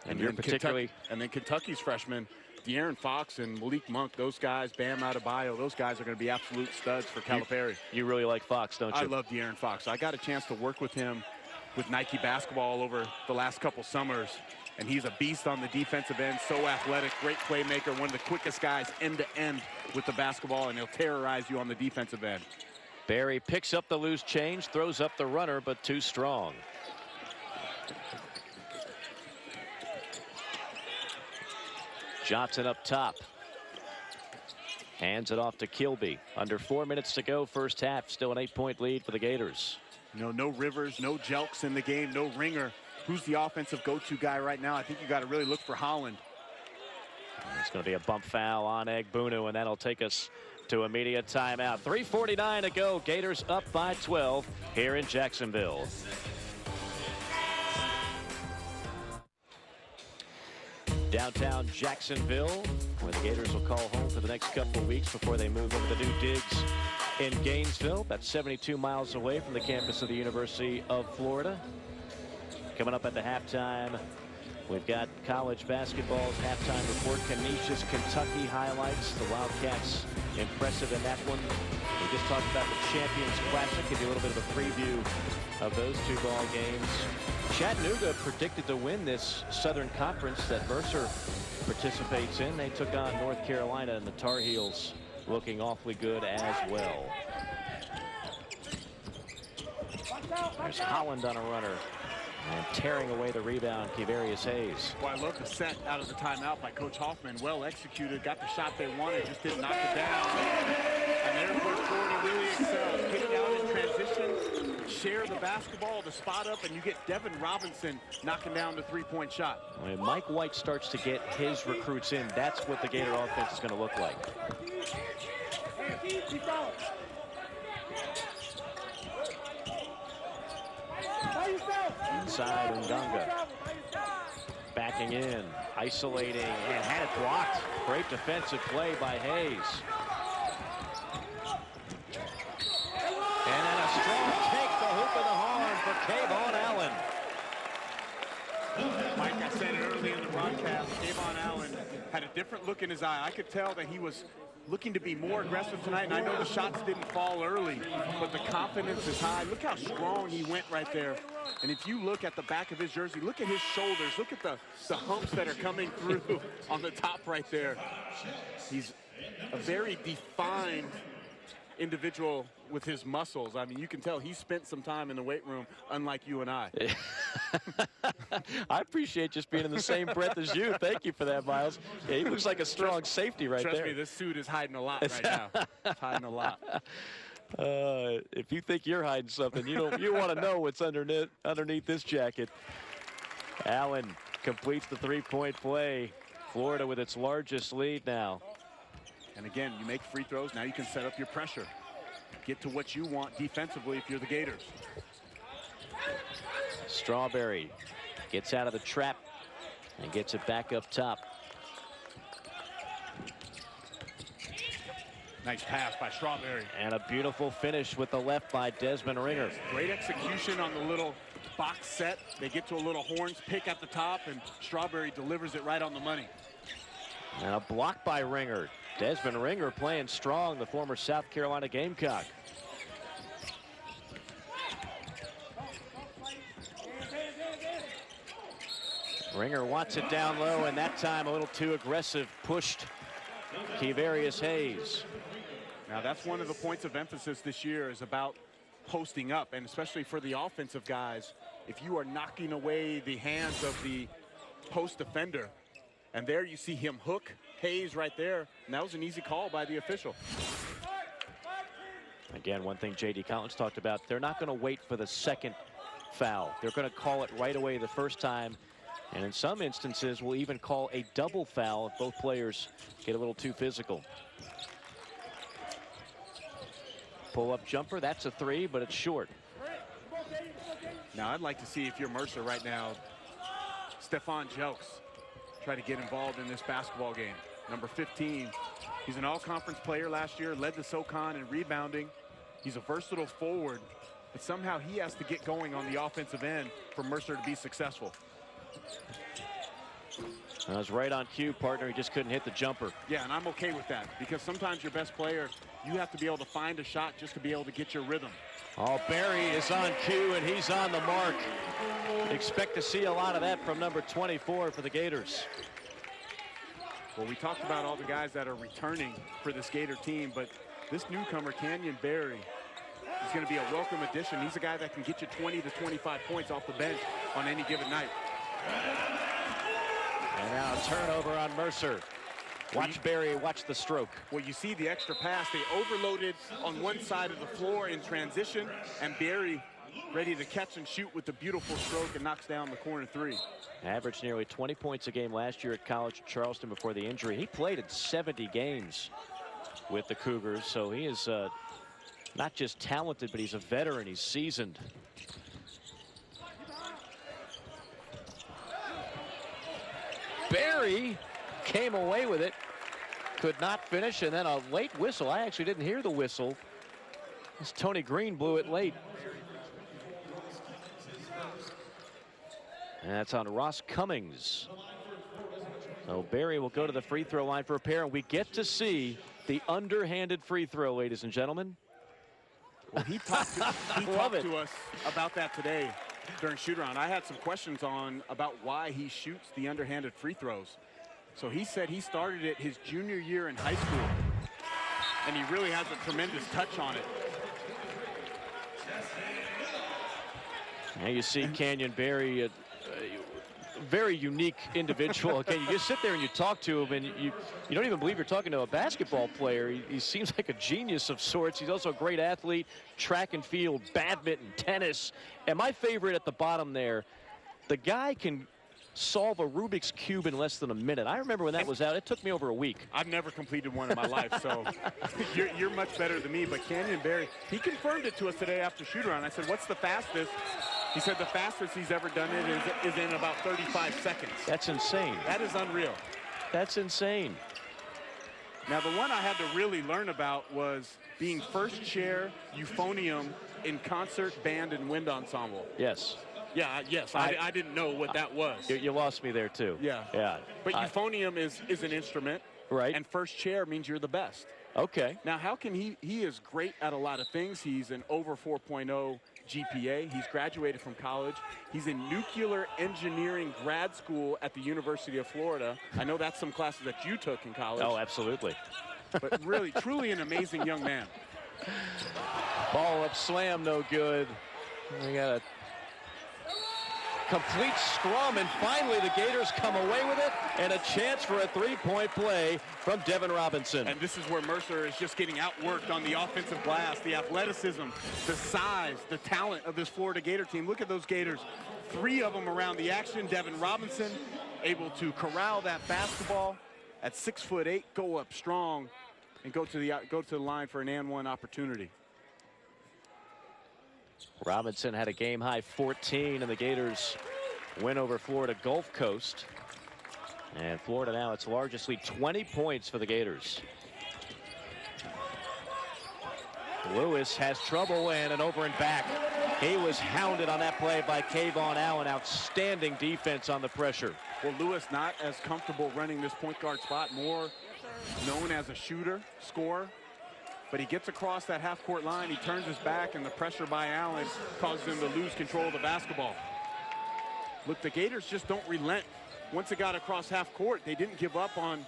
And you're particularly... And then Kentucky's freshmen, De'Aaron Fox and Malik Monk, those guys, Bam Adebayo, those guys are going to be absolute studs for Calipari. You really like Fox, don't you? I love De'Aaron Fox. I got a chance to work with him with Nike basketball over the last couple summers. And he's a beast on the defensive end, so athletic, great playmaker, one of the quickest guys end-to-end with the basketball, and he'll terrorize you on the defensive end. Barry picks up the loose change, throws up the runner, but too strong. Johnson up top. Hands it off to Kilby. Under 4 minutes to go, first half. Still an 8-point lead for the Gators. You know, no Rivers, no Jelks in the game, no Ringer. Who's the offensive go-to guy right now? I think you got to really look for Holland. It's going to be a bump foul on Egbunu, and that'll take us to immediate timeout. 3:49 to go. Gators up by 12 here in Jacksonville. Downtown Jacksonville, where the Gators will call home for the next couple of weeks before they move over the new digs in Gainesville, about 72 miles away from the campus of the University of Florida. Coming up at the halftime, we've got college basketball's halftime report. Canisius, Kentucky highlights. The Wildcats impressive in that one. We just talked about the Champions Classic. Give you a little bit of a preview of those 2 ball games. Chattanooga predicted to win this Southern Conference that Mercer participates in. They took on North Carolina, and the Tar Heels looking awfully good as well. There's Holland on a runner. And tearing away the rebound, Kevarius Hayes. Well, I love the set out of the timeout by Coach Hoffman. Well executed, got the shot they wanted, just didn't knock it down. And there's where Florida really excels. Get it out in transition, share the basketball, the spot up, and you get Devin Robinson knocking down the three-point shot. When Mike White starts to get his recruits in, that's what the Gator offense is going to look like. Inside Nganga. Backing in, isolating, and had it blocked. Great defensive play by Hayes. And then a strong take to hoop of the horn for Kayvon Allen. Mike, I said it early in the broadcast, Kayvon Allen had a different look in his eye. I could tell that he was looking to be more aggressive tonight, and I know the shots didn't fall early, but the confidence is high. Look how strong he went right there. And if you look at the back of his jersey, look at his shoulders, look at the humps that are coming through on the top right there. He's a very defined individual with his muscles. I mean, you can tell he spent some time in the weight room, unlike you and I. I appreciate just being in the same breath as you. Thank you for that, Miles. Yeah, he looks like a strong safety right there. Trust me, this suit is hiding a lot right now. It's hiding a lot. If you think you're hiding something, you want to know what's underneath this jacket. Allen completes the three-point play. Florida with its largest lead now. And again, you make free throws, now you can set up your pressure. Get to what you want defensively if you're the Gators. Strawberry gets out of the trap and gets it back up top. Nice pass by Strawberry. And a beautiful finish with the left by Desmond Ringer. Great execution on the little box set. They get to a little horns pick at the top, and Strawberry delivers it right on the money. And a block by Ringer. Desmond Ringer playing strong, the former South Carolina Gamecock. Ringer wants it down low, and that time a little too aggressive, pushed Kevarius Hayes. Now that's one of the points of emphasis this year, is about posting up, and especially for the offensive guys, if you are knocking away the hands of the post defender, and there you see him hook Hayes right there, and that was an easy call by the official. Again, one thing J.D. Collins talked about, they're not going to wait for the second foul. They're going to call it right away the first time, and in some instances will even call a double foul if both players get a little too physical. Pull-up jumper, that's a three, but it's short. Now I'd like to see, if you're Mercer right now, Stephon Jelks try to get involved in this basketball game. Number 15, he's an all-conference player last year, led the SoCon in rebounding. He's a versatile forward, but somehow he has to get going on the offensive end for Mercer to be successful. That was right on cue, partner. He just couldn't hit the jumper. Yeah, and I'm okay with that, because sometimes your best player, you have to be able to find a shot just to be able to get your rhythm. Oh, Barry is on cue, and he's on the mark. Expect to see a lot of that from number 24 for the Gators. Well, we talked about all the guys that are returning for this Gator team, but this newcomer, Canyon Barry, is going to be a welcome addition. He's a guy that can get you 20 to 25 points off the bench on any given night. And now a turnover on Mercer. Watch Barry, watch the stroke. Well, you see the extra pass. They overloaded on one side of the floor in transition, and Barry ready to catch and shoot with the beautiful stroke, and knocks down the corner three. Averaged nearly 20 points a game last year at College of Charleston before the injury. He played in 70 games with the Cougars, so he is not just talented, but he's a veteran. He's seasoned. Barry came away with it, could not finish, and then a late whistle. I actually didn't hear the whistle. This Tony Green blew it late. And that's on Ross Cummings. So Barry will go to the free throw line for a pair, and we get to see the underhanded free throw, ladies and gentlemen. Well, he talked to us about that today during shoot-around. I had some questions about why he shoots the underhanded free throws. So he said he started it his junior year in high school, and he really has a tremendous touch on it. Now you see Canyon Barry, a very unique individual. Okay, you just sit there and you talk to him, and you don't even believe you're talking to a basketball player. He seems like a genius of sorts. He's also a great athlete, track and field, badminton, tennis. And my favorite at the bottom there, the guy can solve a Rubik's Cube in less than a minute. I remember when that was out, it took me over a week. I've never completed one in my life, so you're much better than me. But Canyon Barry, he confirmed it to us today after shoot-around. I said, what's the fastest? He said the fastest he's ever done it is in about 35 seconds. That's insane. That is unreal. That's insane. Now, the one I had to really learn about was being first chair euphonium in concert, band, and wind ensemble. Yes. Yeah, yes, I didn't know what that was. You lost me there, too. Yeah. Yeah. But euphonium is an instrument. Right. And first chair means you're the best. Okay. Now, how can he is great at a lot of things. He's an over 4.0 GPA. He's graduated from college. He's in nuclear engineering grad school at the University of Florida. I know that's some classes that you took in college. Oh, absolutely. But really, truly an amazing young man. Ball up slam, no good. We got a complete scrum, and finally the Gators come away with it, and a chance for a three-point play from Devin Robinson. And this is where Mercer is just getting outworked on the offensive glass, the athleticism, the size, the talent of this Florida Gator team. Look at those Gators. 3 of them around the action. Devin Robinson able to corral that basketball at 6'8", go up strong, and go to the line for an and one opportunity. Robinson had a game-high 14, and the Gators win over Florida Gulf Coast. And Florida now, its largest lead, 20 points for the Gators. Lewis has trouble, and an over and back. He was hounded on that play by Kayvon Allen. Outstanding defense on the pressure. Well, Lewis not as comfortable running this point guard spot, more known as a shooter, scorer. But he gets across that half-court line, he turns his back, and the pressure by Allen causes him to lose control of the basketball. Look, the Gators just don't relent. Once it got across half-court, they didn't give up on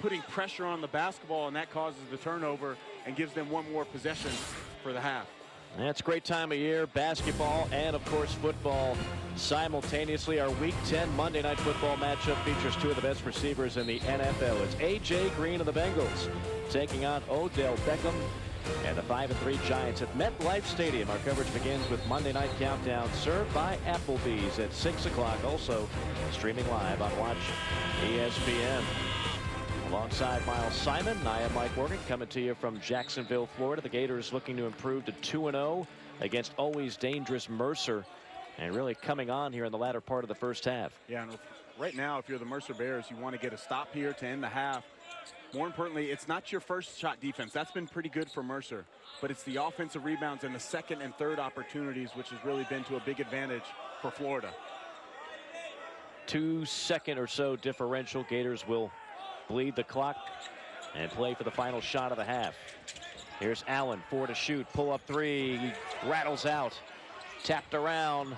putting pressure on the basketball, and that causes the turnover and gives them one more possession for the half. That's a great time of year, basketball and, of course, football simultaneously. Our Week 10 Monday Night Football matchup features 2 of the best receivers in the NFL. It's A.J. Green of the Bengals taking on Odell Beckham and the 5-3 Giants at MetLife Stadium. Our coverage begins with Monday Night Countdown, served by Applebee's at 6 o'clock. Also streaming live on Watch ESPN. Alongside Miles Simon, I am Mike Morgan, coming to you from Jacksonville, Florida. The Gators looking to improve to 2-0 against always dangerous Mercer, and really coming on here in the latter part of the first half. Yeah, and right now, if you're the Mercer Bears, you want to get a stop here to end the half. More importantly, it's not your first shot defense. That's been pretty good for Mercer, but it's the offensive rebounds and the second and third opportunities, which has really been to a big advantage for Florida. 2-second or so differential. Gators will bleed the clock and play for the final shot of the half. Here's Allen, 4 to shoot, pull up 3, he rattles out, tapped around,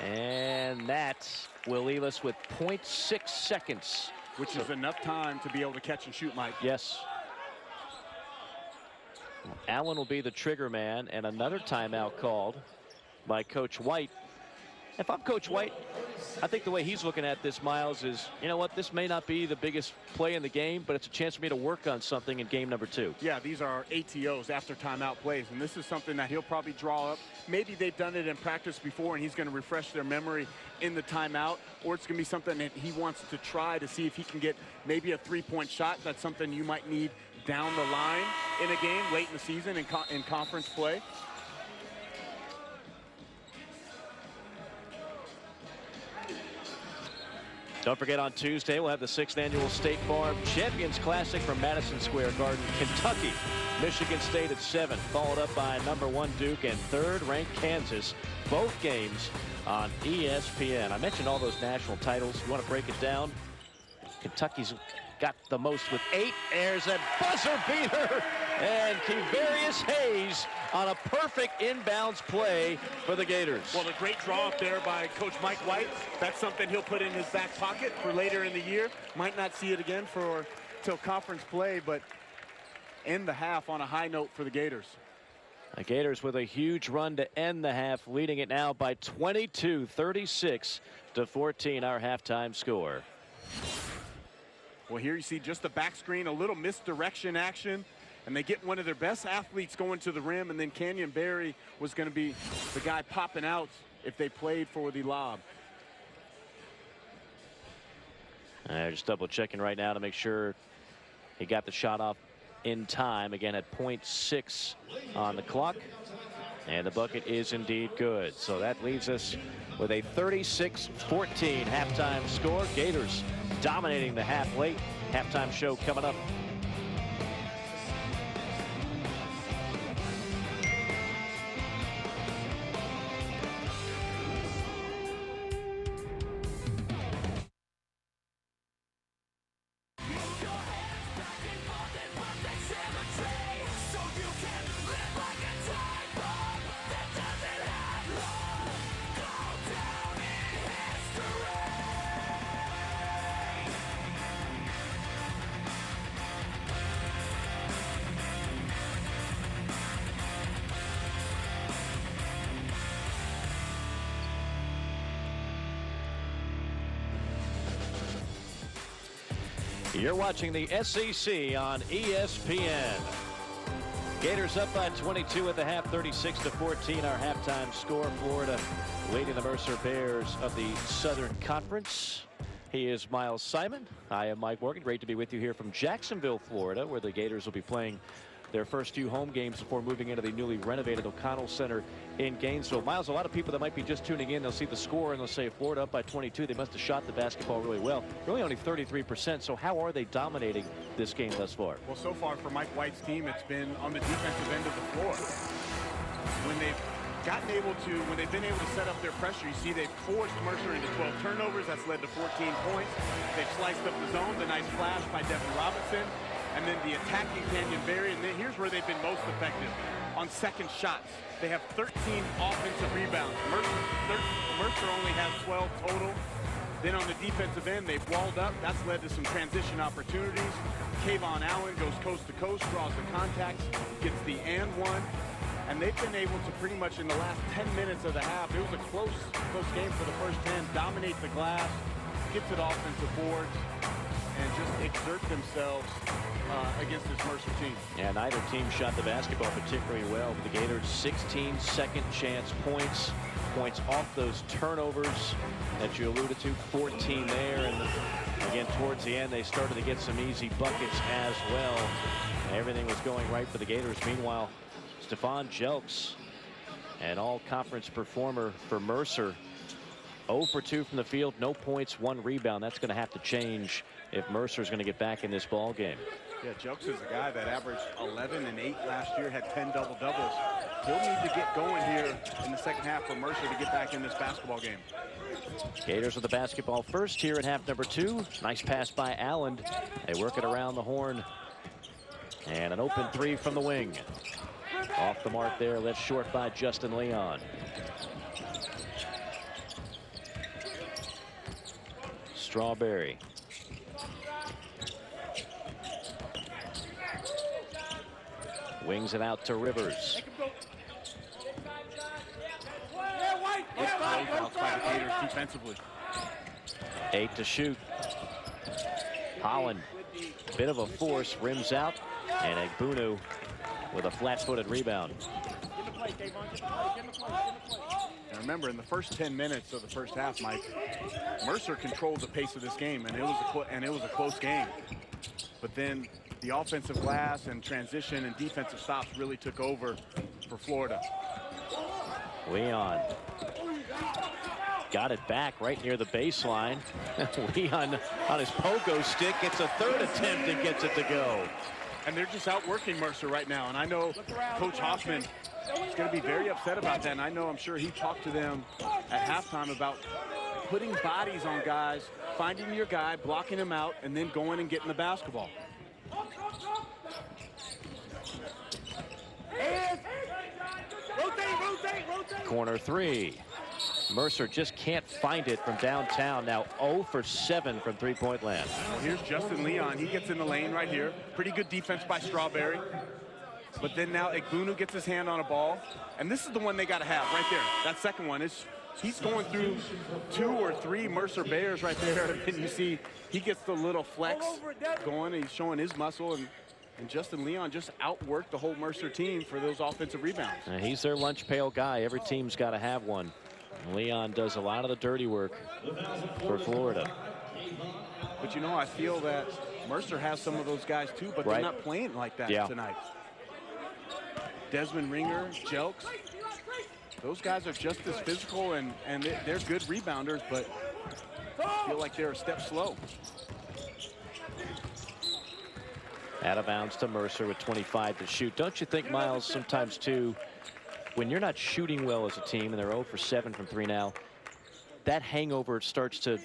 and that will leave us with 0.6 seconds. Which is enough time to be able to catch and shoot, Mike. Yes. Allen will be the trigger man, and another timeout called by Coach White. If I'm Coach White, I think the way he's looking at this, Miles, is, you know what, this may not be the biggest play in the game, but it's a chance for me to work on something in game number 2. Yeah, these are ATOs, after timeout plays, and this is something that he'll probably draw up. Maybe they've done it in practice before, and he's going to refresh their memory in the timeout, or it's going to be something that he wants to try to see if he can get maybe a 3-point shot. That's something you might need down the line in a game, late in the season in conference play. Don't forget, on Tuesday, we'll have the 6th annual State Farm Champions Classic from Madison Square Garden, Kentucky. Michigan State at 7, followed up by #1 Duke and 3rd-ranked Kansas. Both games on ESPN. I mentioned all those national titles. You want to break it down? Kentucky's got the most with 8. There's a buzzer beater, and Kevarius Hayes on a perfect inbounds play for the Gators. Well, a great draw up there by Coach Mike White. That's something he'll put in his back pocket for later in the year. Might not see it again till conference play, but end the half on a high note for the Gators. The Gators with a huge run to end the half, leading it now by 22, 36-14, our halftime score. Well, here you see just the back screen, a little misdirection action, and they get one of their best athletes going to the rim, and then Canyon Barry was going to be the guy popping out if they played for the lob. Just double checking right now to make sure he got the shot off in time. Again, at 0.6 on the clock. And the bucket is indeed good. So that leaves us with a 36-14 halftime score. Gators dominating the half late. Halftime show coming up. You're watching the SEC on ESPN. Gators up by 22 at the half, 36-14. Our halftime score. Florida leading the Mercer Bears of the Southern Conference. He is Miles Simon. I am Mike Morgan. Great to be with you here from Jacksonville, Florida, where the Gators will be playing their first few home games before moving into the newly renovated O'Connell Center in Gainesville. Miles, a lot of people that might be just tuning in, they'll see the score and they'll say Florida up by 22. They must have shot the basketball really well. Really only 33%. So how are they dominating this game thus far? Well, so far for Mike White's team, it's been on the defensive end of the floor. When they've been able to set up their pressure, you see they've forced Mercer into 12 turnovers. That's led to 14 points. They've sliced up the zone. The nice flash by Devin Robinson. And then the attacking Canyon Berry. And then here's where they've been most effective. On second shots, they have 13 offensive rebounds. Mercer only has 12 total. Then on the defensive end, they've walled up. That's led to some transition opportunities. Kayvon Allen goes coast to coast, draws the contacts, gets the and one. And they've been able to pretty much in the last 10 minutes of the half, it was a close game for the first 10, dominate the glass, get to the offensive boards, and just exert themselves against this Mercer team. Yeah, neither team shot the basketball particularly well. The Gators 16 second chance points off those turnovers that you alluded to, 14 there. And again, towards the end, they started to get some easy buckets as well. Everything was going right for the Gators. Meanwhile, Stephon Jelks, an all-conference performer for Mercer, 0 for 2 from the field, no points, 1 rebound. That's going to have to change if Mercer's going to get back in this ball game. Yeah, Jelks is a guy that averaged 11 and 8 last year, had 10 double-doubles. He'll need to get going here in the second half for Mercer to get back in this basketball game. Gators with the basketball first here in half number 2. Nice pass by Allen. They work it around the horn. And an open 3 from the wing. Off the mark there, left short by Justin Leon. Strawberry. Wings it out to Rivers. Outside the Gators defensively. 8 to shoot. Holland, bit of a force, rims out, and Egbunu with a flat-footed rebound. Now remember, in the first 10 minutes of the first half, Mike, Mercer controlled the pace of this game, and it was a close game. But then the offensive glass and transition and defensive stops really took over for Florida. Leon got it back right near the baseline. Leon on his pogo stick gets a third attempt and gets it to go. And they're just outworking Mercer right now. And I know Coach Hoffman is going to be very upset about that. And I'm sure he talked to them at halftime about putting bodies on guys, finding your guy, blocking him out, and then going and getting the basketball. Corner 3. Mercer just can't find it from downtown. Now 0 for 7 from three-point land. Well, here's Justin Leon. He gets in the lane right here. Pretty good defense by Strawberry. But then now Egbunu gets his hand on a ball. And this is the one they got to have right there. That second one is he's going through 2 or 3 Mercer Bears right there. And you see he gets the little flex going. And he's showing his muscle. And Justin Leon just outworked the whole Mercer team for those offensive rebounds. He's their lunch pail guy. Every team's got to have one. Leon does a lot of the dirty work for Florida. But you know, I feel that Mercer has some of those guys too, but they're not playing like that tonight. Desmond Ringer, Jelks, Those guys are just as physical, and they're good rebounders, but I feel like they're a step slow. Out of bounds to Mercer with 25 to shoot. Don't you think, Miles, sometimes too, when you're not shooting well as a team, and they're 0 for 7 from 3 now, that hangover starts to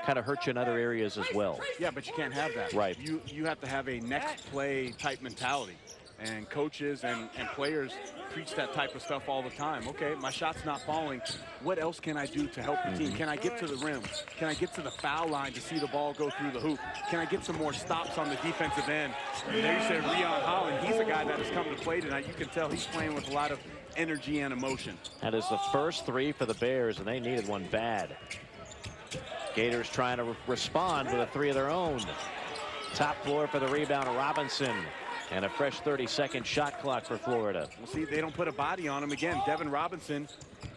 kind of hurt you in other areas as well. Yeah, but you can't have that. Right. You have to have a next play type mentality. And coaches and players preach that type of stuff all the time. Okay, my shot's not falling. What else can I do to help the team? Can I get to the rim? Can I get to the foul line to see the ball go through the hoop? Can I get some more stops on the defensive end? And there you said Rion Holland. He's a guy that has come to play tonight. You can tell he's playing with a lot of energy and emotion. That is the first 3 for the Bears, and they needed one bad. Gators trying to respond with a 3 of their own. Top floor for the rebound, Robinson. And a fresh 30-second shot clock for Florida. We'll see, they don't put a body on him again. Devin Robinson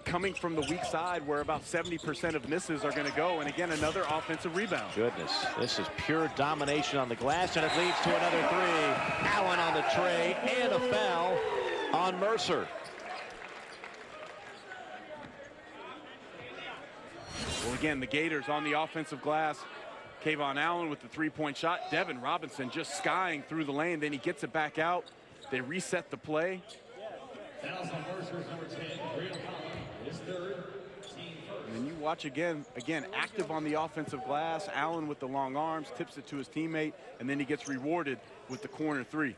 coming from the weak side where about 70% of misses are going to go. And again, another offensive rebound. Goodness, this is pure domination on the glass, and it leads to another 3. Allen on the tray, and a foul on Mercer. Well, again, the Gators on the offensive glass. Kayvon Allen with the 3-point shot. Devin Robinson just skying through the lane. Then he gets it back out. They reset the play. And then you watch again, active on the offensive glass. Allen with the long arms, tips it to his teammate, and then he gets rewarded with the corner 3.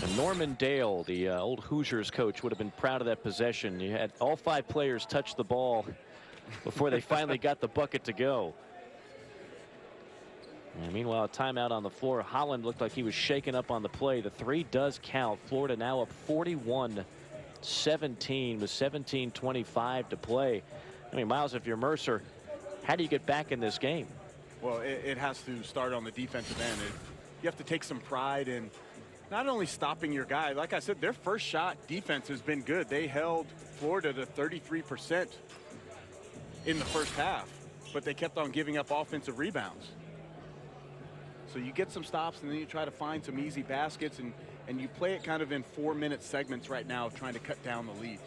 And Norman Dale, the old Hoosiers coach, would have been proud of that possession. You had all 5 players touch the ball before they finally got the bucket to go. And meanwhile, a timeout on the floor. Holland looked like he was shaken up on the play. The 3 does count. Florida now up 41-17 with 17:25 to play. I mean, Miles, if you're Mercer, how do you get back in this game? Well, it has to start on the defensive end. You have to take some pride in not only stopping your guy. Like I said, their first shot defense has been good. They held Florida to 33% in the first half, but they kept on giving up offensive rebounds. So you get some stops, and then you try to find some easy baskets, and you play it kind of in 4-minute segments right now, trying to cut down the lead.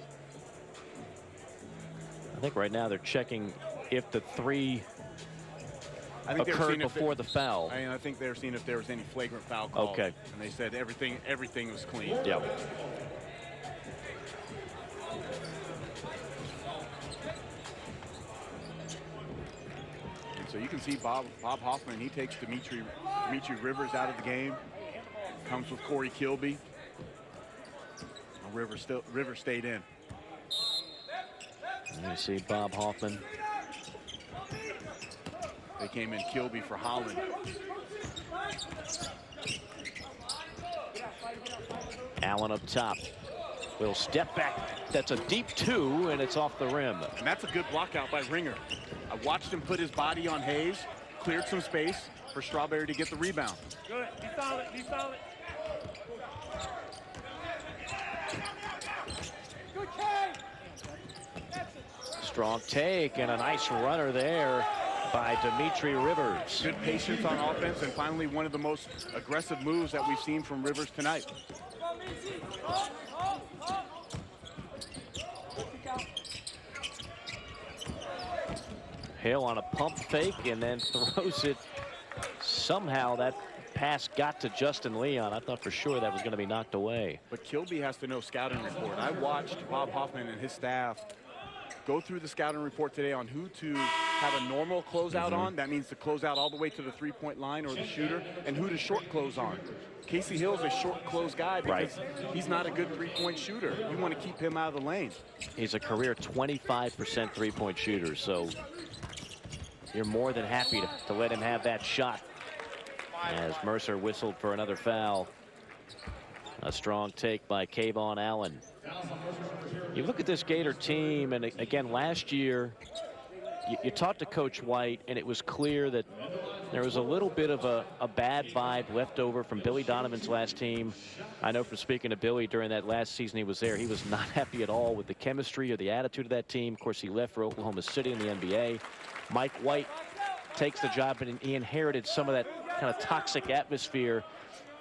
I think right now they're checking if the 3 occurred before the foul. I think they're seeing if there was any flagrant foul call. Okay. And they said everything was clean. Yep. So you can see Bob Hoffman, he takes Dimitri Rivers out of the game. Comes with Corey Kilby. Rivers stayed in. And you see Bob Hoffman. They came in Kilby for Holland. Allen up top. Will step back. That's a deep 2, and it's off the rim. And that's a good block out by Ringer. I watched him put his body on Hayes, cleared some space for Strawberry to get the rebound. Good. Be solid. Be solid. Good catch. Strong take and a nice runner there by Dimitri Rivers. Good patience on offense, and finally one of the most aggressive moves that we've seen from Rivers tonight. Hill on a pump fake and then throws it. Somehow that pass got to Justin Leon. I thought for sure that was going to be knocked away. But Kilby has to know scouting report. I watched Bob Hoffman and his staff go through the scouting report today on who to have a normal closeout on. That means to close out all the way to the 3-point line or the shooter, and who to short close on. Casey Hill's a short close guy because he's not a good 3-point shooter. You want to keep him out of the lane. He's a career 25% 3-point shooter, so you're more than happy to let him have that shot. As Mercer whistled for another foul. A strong take by Kayvon Allen. You look at this Gator team, and again, last year, you talked to Coach White, and it was clear that there was a little bit of a bad vibe left over from Billy Donovan's last team. I know from speaking to Billy during that last season he was there, he was not happy at all with the chemistry or the attitude of that team. Of course, he left for Oklahoma City in the NBA. Mike White takes the job, and he inherited some of that kind of toxic atmosphere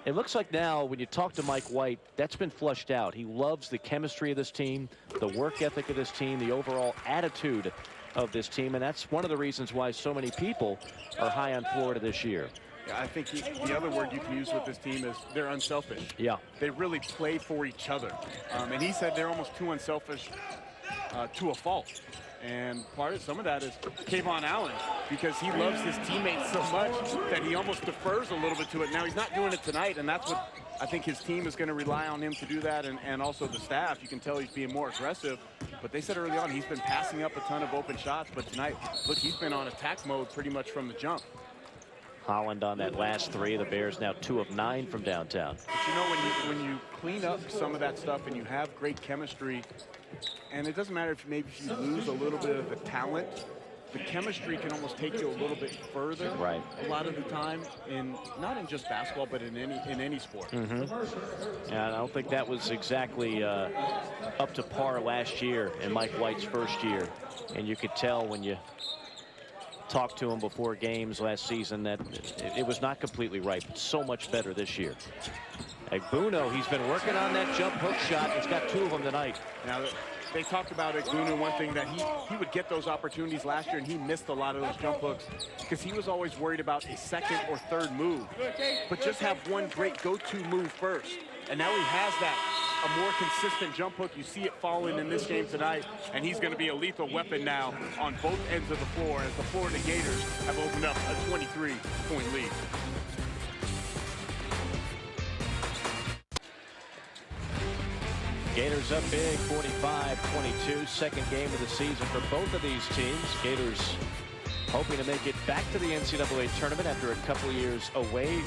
It looks like now when you talk to Mike White, that's been flushed out. He loves the chemistry of this team, the work ethic of this team, the overall attitude of this team, and that's one of the reasons why so many people are high on Florida this year. Yeah, I think the other word you can use with this team is they're unselfish. Yeah. They really play for each other. And he said they're almost too unselfish to a fault. And some of that is Kayvon Allen, because he loves his teammates so much that he almost defers a little bit to it. Now, he's not doing it tonight, and that's what I think his team is going to rely on him to do that, and also the staff. You can tell he's being more aggressive. But they said early on he's been passing up a ton of open shots, but tonight, look, he's been on attack mode pretty much from the jump. Holland on that last three. The Bears now 2 of 9 from downtown. But you know, when you clean up some of that stuff and you have great chemistry, and it doesn't matter if you lose a little bit of the talent, the chemistry can almost take you a little bit further. Right. A lot of the time, not in just basketball, but in any sport. Yeah, I don't think that was exactly up to par last year in Mike White's first year, and you could tell when you talked to him before games last season that it was not completely right, but so much better this year. Egbuno, he's been working on that jump hook shot. He's got 2 of them tonight. Now, they talked about Egbuno, one thing that he would get those opportunities last year, and he missed a lot of those jump hooks because he was always worried about a second or third move. But just have one great go-to move first. And now he has that, a more consistent jump hook. You see it falling in this game tonight, and he's going to be a lethal weapon now on both ends of the floor as the Florida Gators have opened up a 23-point lead. Gators up big, 45-22. Second game of the season for both of these teams. Gators hoping to make it back to the NCAA tournament after a couple of years away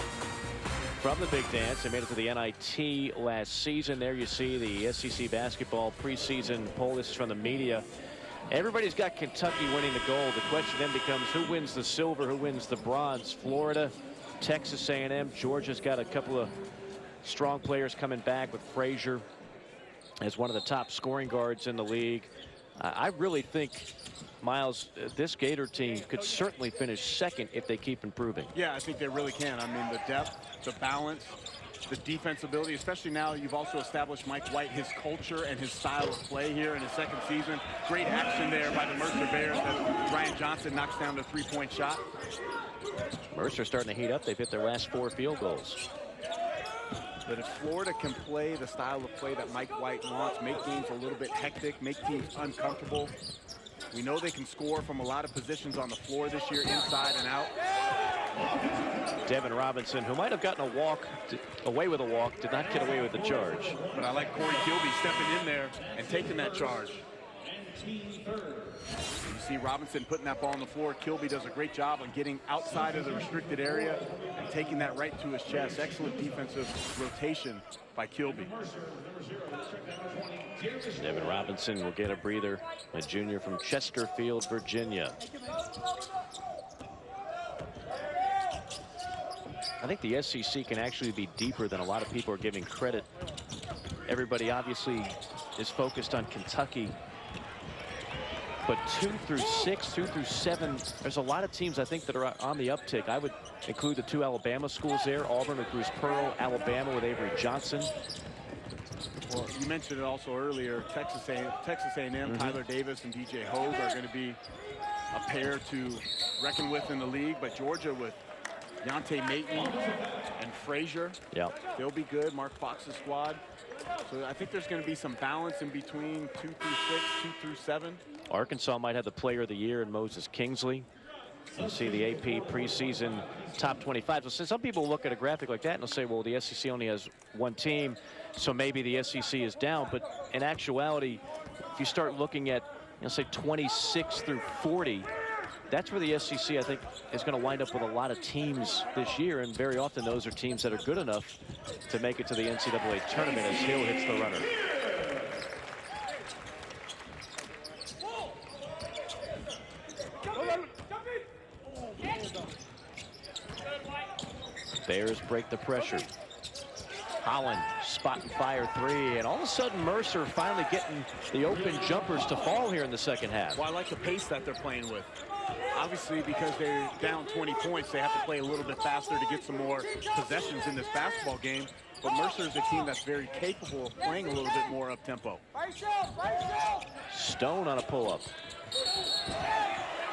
from the big dance. They made it to the NIT last season. There you see the SEC basketball preseason poll. This is from the media. Everybody's got Kentucky winning the gold. The question then becomes who wins the silver, who wins the bronze? Florida, Texas A&M. Georgia's got a couple of strong players coming back with Frazier as one of the top scoring guards in the league. I really think, Miles, this Gator team could certainly finish second if they keep improving. Yeah, I think they really can. I mean, the depth, the balance, the defensibility, especially now you've also established Mike White, his culture and his style of play here in his second season. Great action there by the Mercer Bears as Ryan Johnson knocks down the three-point shot. Mercer starting to heat up. They've hit their last 4 field goals. But if Florida can play the style of play that Mike White wants, make games a little bit hectic, make teams uncomfortable, we know they can score from a lot of positions on the floor this year, inside and out. Devin Robinson, who might have gotten away with a walk, did not get away with the charge. But I like Corey Kilby stepping in there and taking that charge. You see Robinson putting that ball on the floor. Kilby does a great job on getting outside of the restricted area and taking that right to his chest. Excellent defensive rotation by Kilby. Devin Robinson will get a breather, a junior from Chesterfield, Virginia. I think the SEC can actually be deeper than a lot of people are giving credit. Everybody obviously is focused on Kentucky. But 2 through 6, 2 through 7, there's a lot of teams I think that are on the uptick. I would include the 2 Alabama schools there, Auburn with Bruce Pearl, Alabama with Avery Johnson. Well, you mentioned it also earlier, Texas A&M, Tyler Davis and DJ Hogue are going to be a pair to reckon with in the league, but Georgia with Deontay Mayton and Frazier, they'll be good. Mark Fox's squad. So I think there's going to be some balance in between 2 through 6, 2 through 7. Arkansas might have the player of the year in Moses Kingsley. You see the AP preseason top 25. So some people look at a graphic like that and they'll say, well, the SEC only has 1 team, so maybe the SEC is down. But in actuality, if you start looking at, say 26 through 40, that's where the SEC, I think, is going to wind up with a lot of teams this year, and very often those are teams that are good enough to make it to the NCAA tournament as Hill hits the runner. Bears break the pressure. Holland spot and fire 3, and all of a sudden Mercer finally getting the open jumpers to fall here in the second half. Well, I like the pace that they're playing with. Obviously, because they're down 20 points, they have to play a little bit faster to get some more possessions in this basketball game. But Mercer is a team that's very capable of playing a little bit more up-tempo. Stone on a pull-up.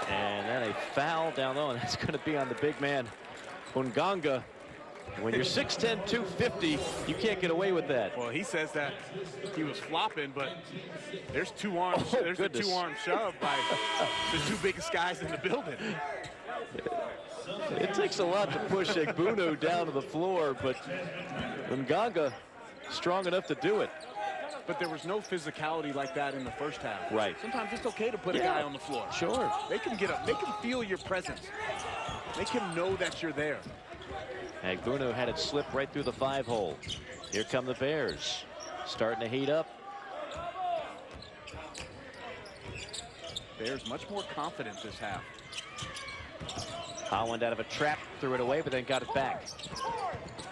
And then a foul down low, and that's going to be on the big man, Unganga. When you're 6'10", 250, you can't get away with that. Well, he says that he was flopping, but there's two arms. There's a two-arm shove by the two biggest guys in the building. It takes a lot to push Egbunu down to the floor, but Unganga strong enough to do it. But there was no physicality like that in the first half. Right. Sometimes it's okay to put a guy on the floor. Sure. Make him get up. Make him feel your presence. Make him know that you're there. Egbunu had it slip right through the 5-hole. Here come the Bears, starting to heat up. Bears much more confident this half. Holland out of a trap, threw it away, but then got it back.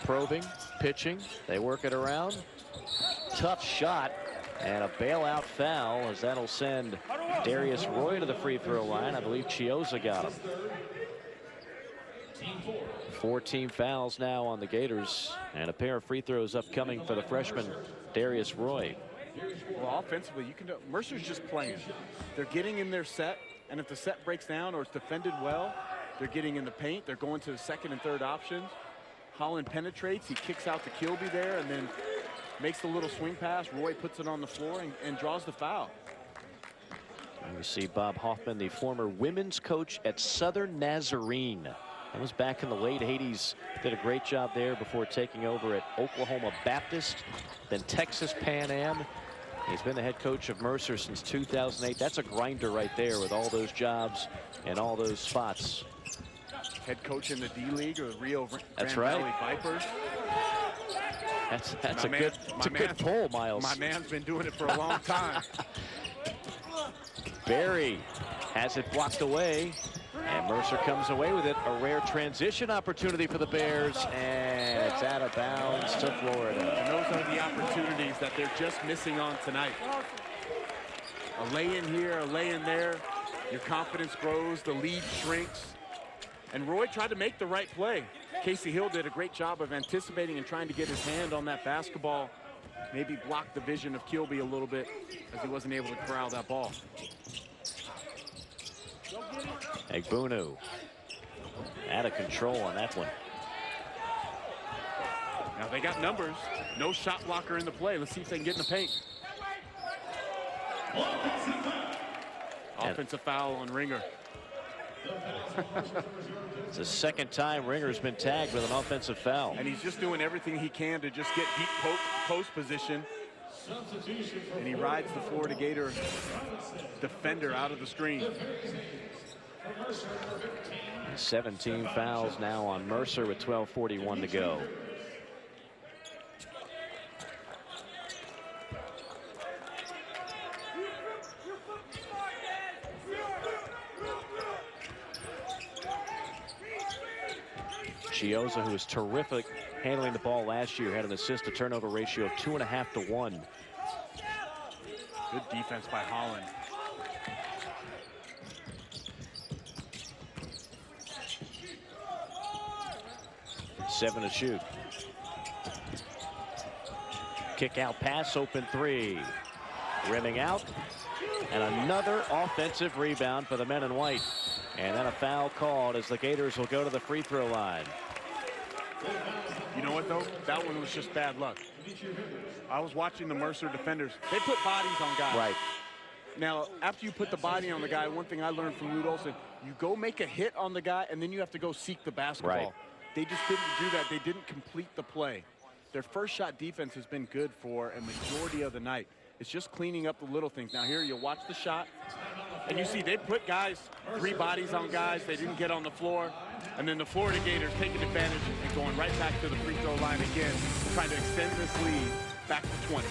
Probing, pitching, they work it around. Tough shot, and a bailout foul, as that'll send Darius Roy to the free throw line. I believe Chiozza got him. 4 team fouls now on the Gators, and a pair of free throws upcoming for the freshman Darius Roy. Well, offensively, you can do, Mercer's just playing. They're getting in their set, and if the set breaks down or it's defended well, they're getting in the paint. They're going to the second and third options. Holland penetrates. He kicks out to Kilby there, and then makes the little swing pass. Roy puts it on the floor and draws the foul. And we see Bob Hoffman, the former women's coach at Southern Nazarene. That was back in the late 80s. Did a great job there before taking over at Oklahoma Baptist, then Texas Pan Am. He's been the head coach of Mercer since 2008. That's a grinder right there with all those jobs and all those spots. Head coach in the D-League or the Rio Grande right. Valley Vipers. That's a good pull, Miles. My man's been doing it for a long time. Barry has it blocked away, and Mercer comes away with it. A rare transition opportunity for the Bears, and it's out of bounds to Florida. And those are the opportunities that they're just missing on tonight. A lay-in here, a lay-in there. Your confidence grows, the lead shrinks. And Roy tried to make the right play. Casey Hill did a great job of anticipating and trying to get his hand on that basketball. Maybe block the vision of Kilby a little bit as he wasn't able to corral that ball. Egbunu out of control on that one. Now they got numbers. No shot blocker in the play. Let's see if they can get in the paint. Offensive foul on Ringer. It's the second time Ringer's been tagged with an offensive foul. And he's just doing everything he can to just get deep post position. And he rides the Florida Gator defender out of the screen. 17 fouls now on Mercer with 12:41 to go. Chiozza, who was terrific handling the ball last year, had an assist to turnover ratio of 2.5 to 1. Good defense by Holland. Seven to shoot. Kick out pass, open three. Rimming out. And another offensive rebound for the men in white. And then a foul called as the Gators will go to the free throw line. You know what, though? That one was just bad luck. I was watching the Mercer defenders. They put bodies on guys. Right. Now, after you put the body on the guy, one thing I learned from Lute Olson, you go make a hit on the guy, and then you have to go seek the basketball. Right. They just didn't do that. They didn't complete the play. Their first shot defense has been good for a majority of the night. It's just cleaning up the little things. Now here, you watch the shot, and you see they put guys, 3 bodies on guys. They didn't get on the floor. And then the Florida Gators taking advantage and going right back to the free throw line again, trying to extend this lead back to 20.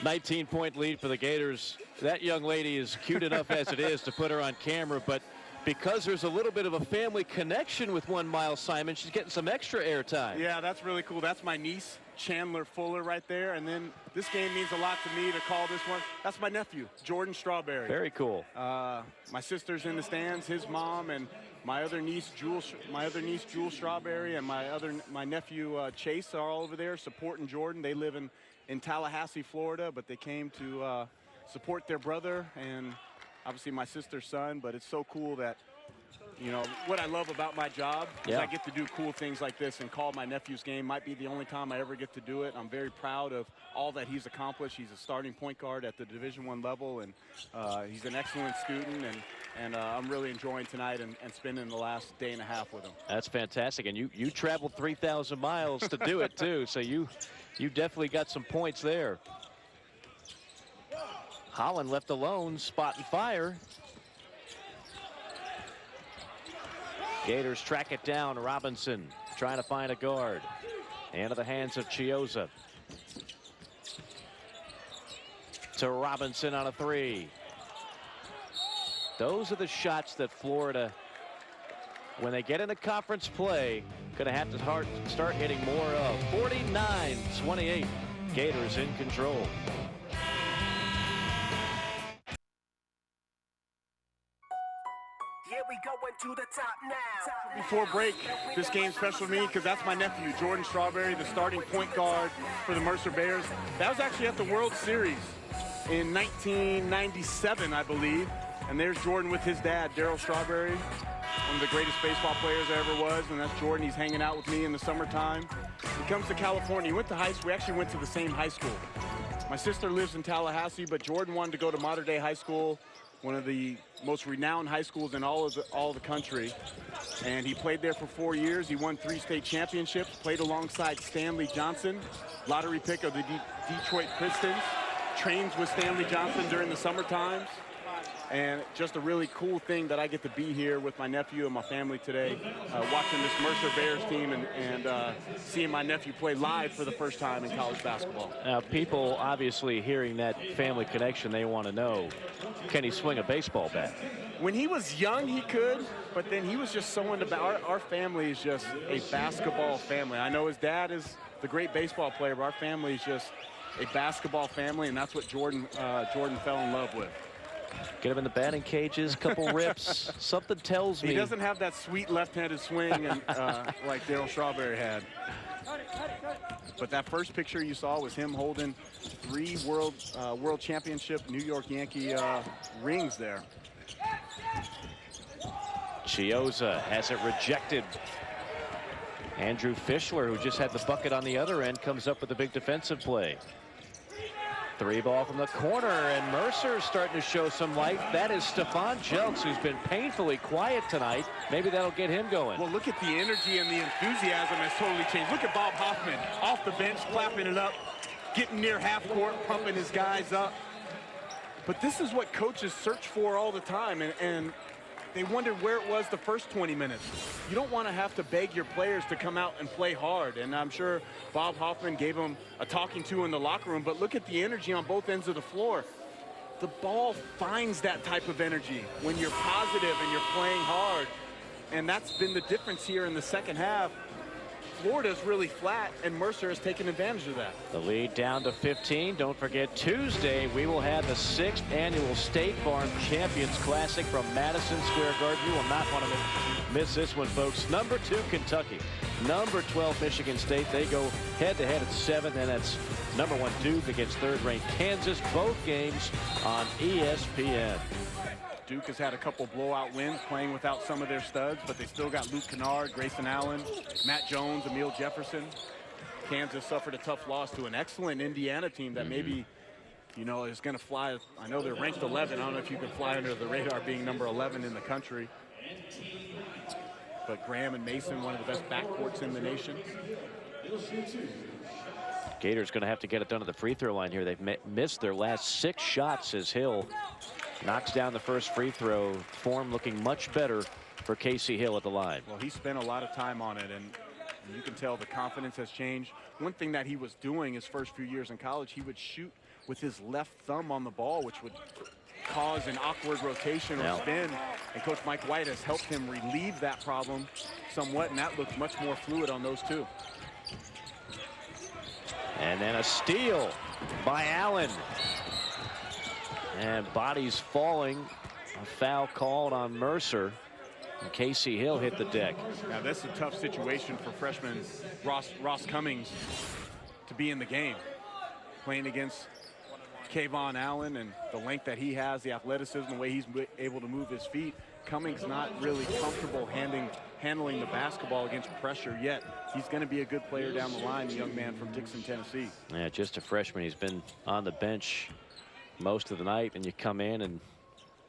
"19-point lead for the Gators. That young lady is cute enough as it is to put her on camera, but because there's a little bit of a family connection with one Miles Simon, she's getting some extra airtime. Yeah, that's really cool. That's my niece. Chandler Fuller right there. And then this game means a lot to me to call this one. That's my nephew, Jordan Strawberry. Very cool. My sister's in the stands, his mom, and my other niece, Jewel Strawberry, and my nephew, Chase, are all over there supporting Jordan. They live in Tallahassee, Florida, but they came to support their brother and obviously my sister's son. But it's so cool that, you know, what I love about my job is I get to do cool things like this and call my nephew's game. Might be the only time I ever get to do it. I'm very proud of all that he's accomplished. He's a starting point guard at the Division I level, and he's an excellent student, and I'm really enjoying tonight and spending the last day and a half with him. That's fantastic, and you traveled 3,000 miles to do it too, so you definitely got some points there. Holland left alone, spot and fire. Gators track it down. Robinson trying to find a guard. Into the hands of Chiozza. To Robinson on a three. Those are the shots that Florida, when they get into conference play, going to have to start hitting more of. 49-28. Gators in control. To the top now. Before break, this game's special to me because that's my nephew, Jordan Strawberry, the starting point guard for the Mercer Bears. That was actually at the World Series in 1997, I believe. And there's Jordan with his dad, Darryl Strawberry, one of the greatest baseball players there ever was. And that's Jordan. He's hanging out with me in the summertime. He comes to California. He went to high school. We actually went to the same high school. My sister lives in Tallahassee, but Jordan wanted to go to Mater Dei High School, one of the most renowned high schools in all of the country. And he played there for 4 years. He won 3 state championships, played alongside Stanley Johnson, lottery pick of the Detroit Pistons, trains with Stanley Johnson during the summer times. And just a really cool thing that I get to be here with my nephew and my family today, watching this Mercer Bears team and seeing my nephew play live for the first time in college basketball. Now, people obviously hearing that family connection, they want to know, can he swing a baseball bat? When he was young, he could, but then he was just so into our family is just a basketball family. I know his dad is the great baseball player, but our family is just a basketball family, and that's what Jordan fell in love with. Get him in the batting cages, couple rips. Something tells me he doesn't have that sweet left-handed swing and, like Darryl Strawberry had. But that first picture you saw was him holding 3 World Championship New York Yankee rings there. Chiozza has it rejected. Andrew Fischler, who just had the bucket on the other end, comes up with a big defensive play. 3 ball from the corner, and Mercer is starting to show some life. That is Stephon Jelks, who's been painfully quiet tonight. Maybe that'll get him going. Well, look at the energy and the enthusiasm has totally changed. Look at Bob Hoffman off the bench, clapping it up, getting near half court, pumping his guys up. But this is what coaches search for all the time, and they wondered where it was the first 20 minutes. You don't want to have to beg your players to come out and play hard. And I'm sure Bob Hoffman gave them a talking to in the locker room. But look at the energy on both ends of the floor. The ball finds that type of energy when you're positive and you're playing hard. And that's been the difference here in the second half. Florida's really flat, and Mercer has taken advantage of that. The lead down to 15. Don't forget, Tuesday we will have the 6th annual State Farm Champions Classic from Madison Square Garden. You will not want to miss this one, folks. Number 2 Kentucky, number 12 Michigan State. They go head-to-head at 7th, and that's number 1 Duke against 3rd-ranked Kansas. Both games on ESPN. Duke has had a couple blowout wins playing without some of their studs, but they still got Luke Kennard, Grayson Allen, Matt Jones, Emil Jefferson. Kansas suffered a tough loss to an excellent Indiana team that maybe, you know, is going to fly. I know they're ranked 11. I don't know if you can fly under the radar being number 11 in the country. But Graham and Mason, one of the best backcourts in the nation. Gators going to have to get it done at the free throw line here. They've missed their last 6 shots as Hill knocks down the first free throw. Form looking much better for Casey Hill at the line. Well, he spent a lot of time on it, and you can tell the confidence has changed. One thing that he was doing his first few years in college, he would shoot with his left thumb on the ball, which would cause an awkward rotation or spin. And Coach Mike White has helped him relieve that problem somewhat, and that looked much more fluid on those 2. And then a steal by Allen. And bodies falling. A foul called on Mercer. And Casey Hill hit the deck. Now that's a tough situation for freshman Ross Cummings to be in the game. Playing against Kayvon Allen and the length that he has, the athleticism, the way he's able to move his feet. Cummings not really comfortable handling the basketball against pressure yet. He's going to be a good player down the line, the young man from Dixon, Tennessee. Yeah, just a freshman. He's been on the bench most of the night, and you come in, and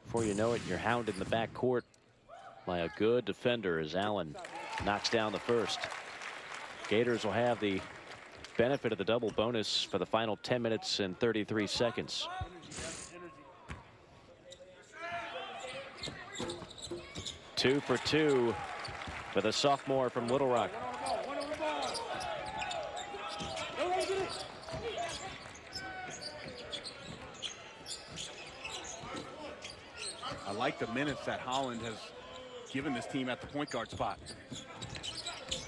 before you know it, you're hounded in the backcourt by a good defender as Allen knocks down the first. Gators will have the benefit of the double bonus for the final 10 minutes and 33 seconds. Two for two for the sophomore from Little Rock. I like the minutes that Holland has given this team at the point guard spot.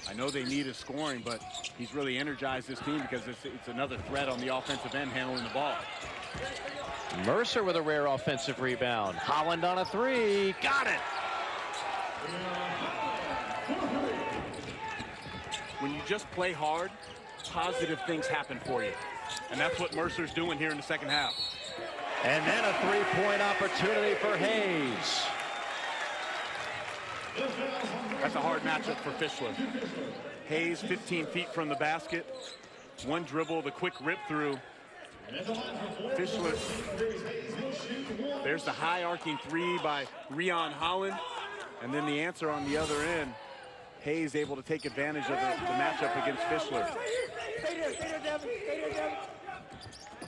I know they need his scoring, but he's really energized this team because it's another threat on the offensive end handling the ball. Mercer with a rare offensive rebound. Holland on a three. Got it. When you just play hard, positive things happen for you. And that's what Mercer's doing here in the second half. And then a three-point opportunity for Hayes. That's a hard matchup for Fischler. Hayes 15 feet from the basket. One dribble, the quick rip through. Fischler. There's the high arcing three by Rion Holland. And then the answer on the other end. Hayes able to take advantage of the matchup against Fischler. Stay there, Devin. Stay there, Devin.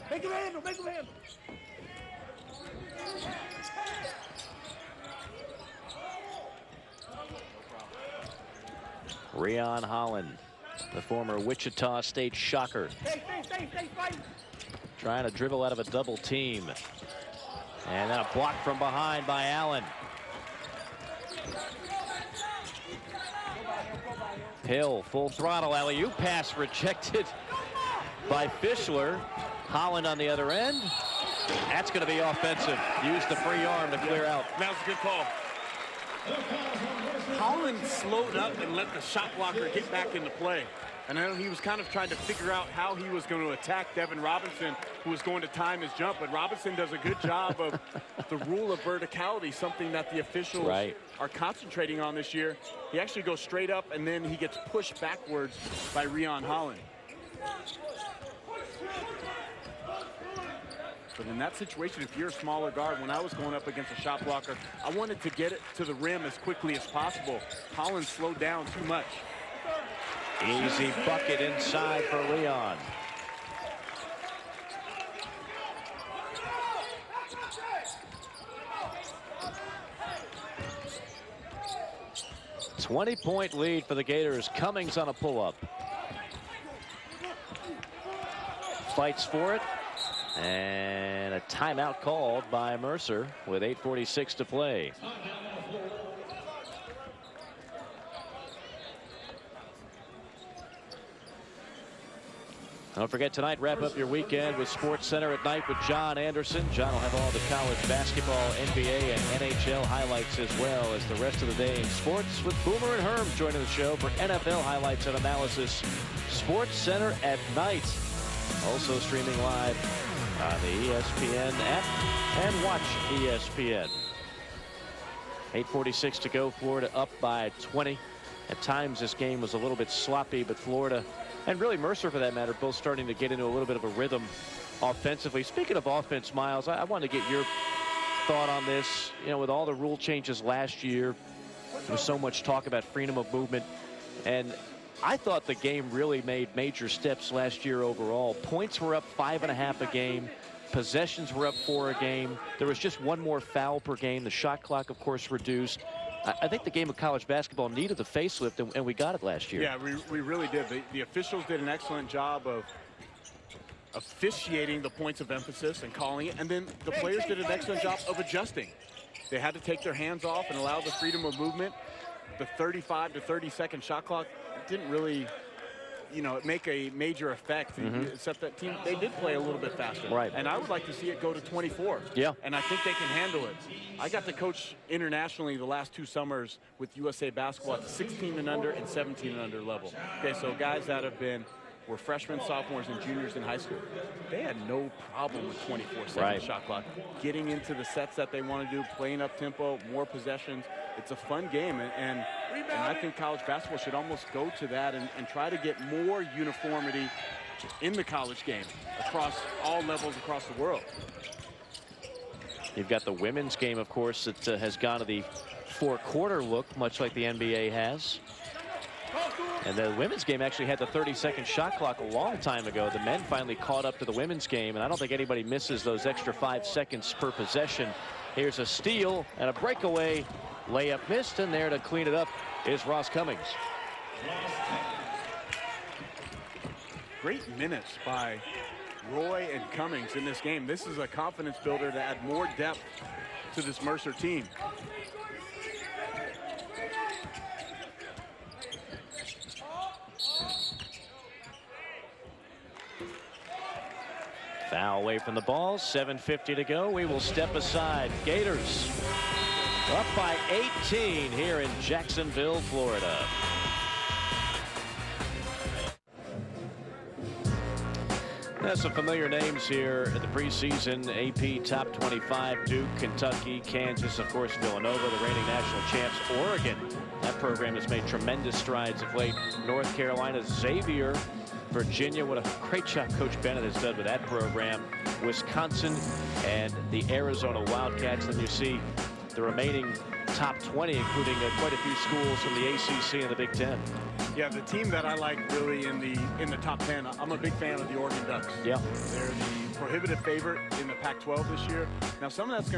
Make him handle, make him handle. Rion Holland, the former Wichita State Shocker. Stay, fight. Trying to dribble out of a double team. And then a block from behind by Allen. Hill, full throttle alley-oop pass rejected by Fischler. Holland on the other end. That's going to be offensive. Use the free arm to clear out. That was a good call. Holland slowed up and let the shot blocker get back into play. And I know he was kind of trying to figure out how he was going to attack Devin Robinson, who was going to time his jump. But Robinson does a good job of the rule of verticality, something that the officials are concentrating on this year. He actually goes straight up, and then he gets pushed backwards by Rion Holland. But in that situation, if you're a smaller guard, when I was going up against a shot blocker, I wanted to get it to the rim as quickly as possible. Holland slowed down too much. Easy bucket inside for Leon. $20-point lead for the Gators. Cummings on a pull-up. Fights for it. And a timeout called by Mercer with 8:46 to play. Don't forget tonight, wrap up your weekend with Sports Center at night with John Anderson. John will have all the college basketball, NBA, and NHL highlights as well as the rest of the day in sports with Boomer and Herm joining the show for NFL highlights and analysis. Sports Center at night. Also streaming live on the ESPN app and watch ESPN. 8:46 to go. Florida up by 20. At times this game was a little bit sloppy, but Florida and really Mercer for that matter both starting to get into a little bit of a rhythm offensively. Speaking of offense, Miles, I wanted to get your thought on this. You know, with all the rule changes last year, there was so much talk about freedom of movement, and I thought the game really made major steps last year overall. Points were up 5.5 a game. Possessions were up 4 a game. There was just one more foul per game. The shot clock, of course, reduced. I think the game of college basketball needed the facelift, and we got it last year. Yeah, we really did. The officials did an excellent job of officiating the points of emphasis and calling it, and then the players did an excellent job of adjusting. They had to take their hands off and allow the freedom of movement. The 35 to 30 second shot clock didn't really make a major effect. Except that team, they did play a little bit faster. Right. And I would like to see it go to 24. Yeah. And I think they can handle it. I got to coach internationally the last 2 summers with USA Basketball at the 16 and under and 17 and under level. Okay, so guys that were freshmen, sophomores, and juniors in high school. They had no problem with 24-second shot clock. Getting into the sets that they want to do, playing up tempo, more possessions. It's a fun game, and I think college basketball should almost go to that and try to get more uniformity in the college game across all levels across the world. You've got the women's game, of course, that has gone to the 4-quarter look, much like the NBA has. And the women's game actually had the 30-second shot clock a long time ago. The men finally caught up to the women's game, and I don't think anybody misses those extra 5 seconds per possession. Here's a steal and a breakaway. Layup missed, and there to clean it up is Ross Cummings. Great minutes by Roy and Cummings in this game. This is a confidence builder to add more depth to this Mercer team. Foul away from the ball. 7:50 to go. We will step aside. Gators up by 18 here in Jacksonville, Florida. That's some familiar names here at the preseason. AP top 25, Duke, Kentucky, Kansas, of course, Villanova, the reigning national champs, Oregon. That program has made tremendous strides of late. North Carolina, Xavier, Virginia. What a great job Coach Bennett has done with that program. Wisconsin and the Arizona Wildcats. Then you see the remaining top 20, including quite a few schools from the ACC and the Big Ten. Yeah, the team that I like really in the top 10, I'm a big fan of the Oregon Ducks. Yeah. They're the prohibitive favorite in the Pac-12 this year. Now, some of that's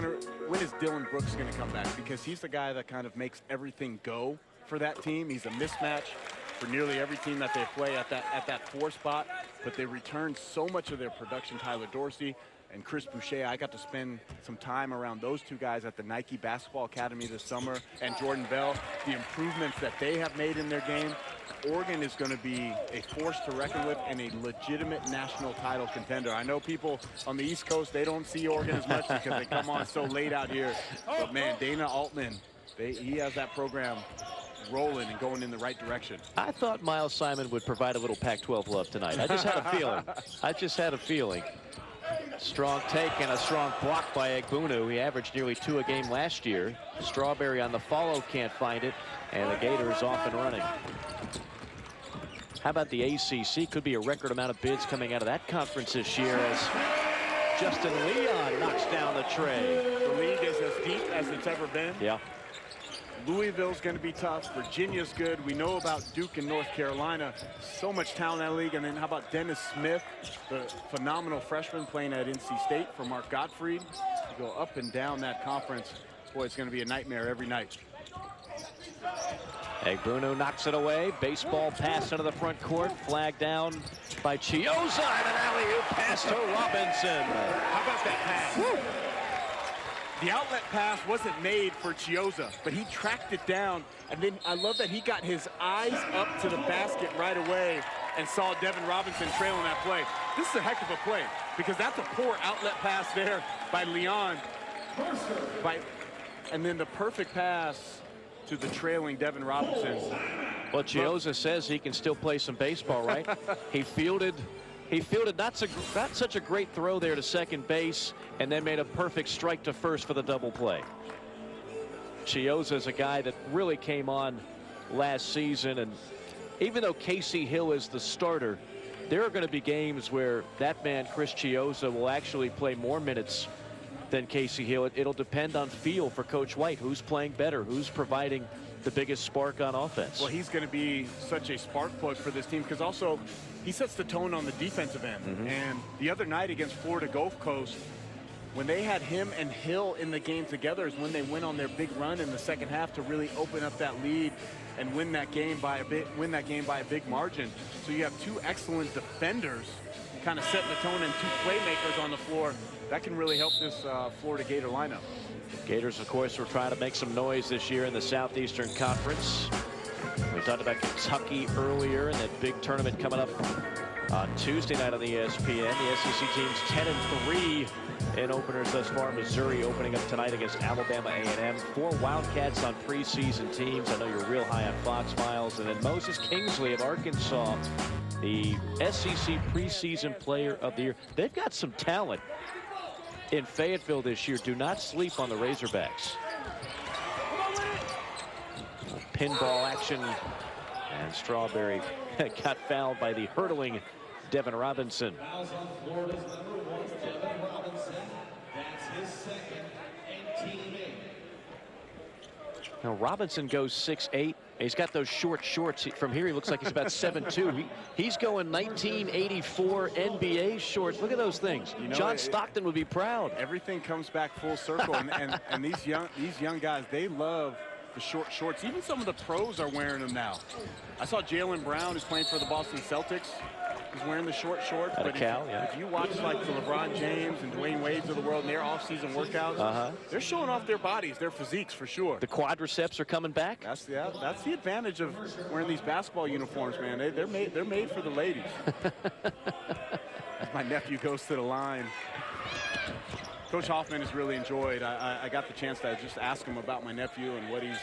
when is Dylan Brooks going to come back? Because he's the guy that kind of makes everything go for that team. He's a mismatch for nearly every team that they play at that 4 spot, but they return so much of their production. Tyler Dorsey and Chris Boucher. I got to spend some time around those 2 guys at the Nike Basketball Academy this summer, and Jordan Bell, the improvements that they have made in their game. Oregon is going to be a force to reckon with and a legitimate national title contender. I know people on the East Coast, they don't see Oregon as much because they come on so late out here. But man, Dana Altman, he has that program rolling and going in the right direction. I thought Miles Simon would provide a little Pac-12 love tonight. I just had a feeling. I just had a feeling. Strong take and a strong block by Egbunu. He averaged nearly 2 a game last year. Strawberry on the follow, can't find it, and the Gators off and running. How about the ACC? Could be a record amount of bids coming out of that conference this year as Justin Leon knocks down the tray. The league is as deep as it's ever been. Yeah. Louisville's going to be tough. Virginia's good. We know about Duke and North Carolina. So much talent in that league. And then how about Dennis Smith, the phenomenal freshman playing at NC State for Mark Gottfried. You go up and down that conference. Boy, it's going to be a nightmare every night. Egbunu knocks it away. Baseball pass into the front court. Flag down by Chioza. And an alley-oop pass to Robinson. How about that pass? Woo! The outlet pass wasn't made for Chioza, but he tracked it down. And then I love that he got his eyes up to the basket right away and saw Devin Robinson trailing that play. This is a heck of a play because that's a poor outlet pass there by Leon. And then the perfect pass to the trailing Devin Robinson. Well, Chioza says he can still play some baseball, right? He fielded not such a great throw there to second base and then made a perfect strike to first for the double play. Chioza is a guy that really came on last season, and even though Casey Hill is the starter, there are going to be games where that man, Chris Chioza, will actually play more minutes than Casey Hill. It'll depend on feel for Coach White. Who's playing better? Who's providing the biggest spark on offense? Well, he's going to be such a spark plug for this team because also he sets the tone on the defensive end. And the other night against Florida Gulf Coast, when they had him and Hill in the game together is when they went on their big run in the second half to really open up that lead and win that game by a big margin. So you have 2 excellent defenders kind of setting the tone and 2 playmakers on the floor. That can really help this Florida Gator lineup. Gators, of course, will try to make some noise this year in the Southeastern Conference. We talked about Kentucky earlier and that big tournament coming up on Tuesday night on the ESPN. The SEC teams 10-3 in openers thus far. Missouri opening up tonight against Alabama A&M. 4 Wildcats on preseason teams. I know you're real high on Fox, Miles. And then Moses Kingsley of Arkansas, the SEC preseason player of the year. They've got some talent in Fayetteville this year. Do not sleep on the Razorbacks. Pinball action, and Strawberry got fouled by the hurdling Devin Robinson. Fouls on Florida's #1, Devin Robinson. That's his second and team 8. Now Robinson goes 6'8". He's got those short shorts. From here, he looks like he's about 7'2". He's going 1984 NBA shorts. Look at those things. You know, John Stockton would be proud. Everything comes back full circle, and these young guys, they love the short shorts. Even some of the pros are wearing them now. I saw Jaylen Brown, who's playing for the Boston Celtics, is wearing the short shorts. But if you watch like the LeBron James and Dwayne Wades of the world in their off-season workouts, they're showing off their bodies, their physiques for sure. The quadriceps are coming back. That's the advantage of wearing these basketball uniforms, man. They're made for the ladies. As my nephew goes to the line. Coach Hoffman has really enjoyed. I got the chance to just ask him about my nephew and what he's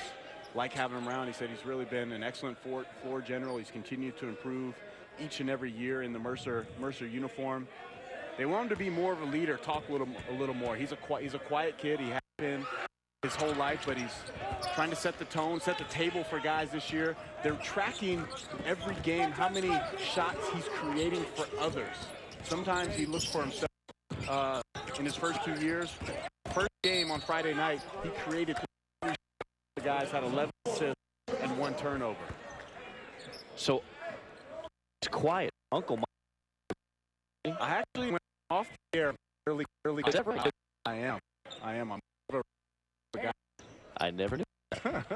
like having him around. He said he's really been an excellent floor general. He's continued to improve each and every year in the Mercer uniform. They want him to be more of a leader, talk a little more. He's a quiet kid. He has been his whole life, but he's trying to set the tone, set the table for guys this year. They're tracking every game how many shots he's creating for others. Sometimes he looks for himself. In his first 2 years, first game on Friday night, he created 3 shots. The guys had 11 assists and 1 turnover. So it's quiet, Uncle Mike. I actually went off the air early. Is that right? I am. I'm a guy. I never knew.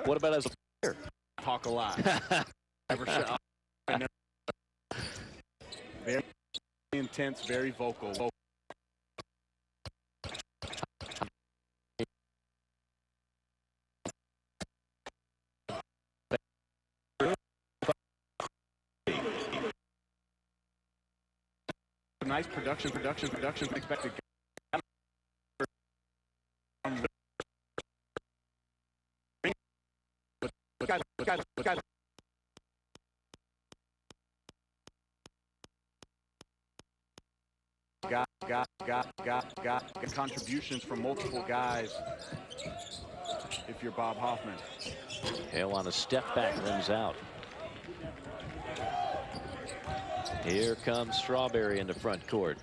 What about as a player? Talk a lot. Very intense, very vocal. Nice production expected. Got contributions from multiple guys if you're Bob Hoffman. Hale on a step back, rims out. Here comes Strawberry in the front court.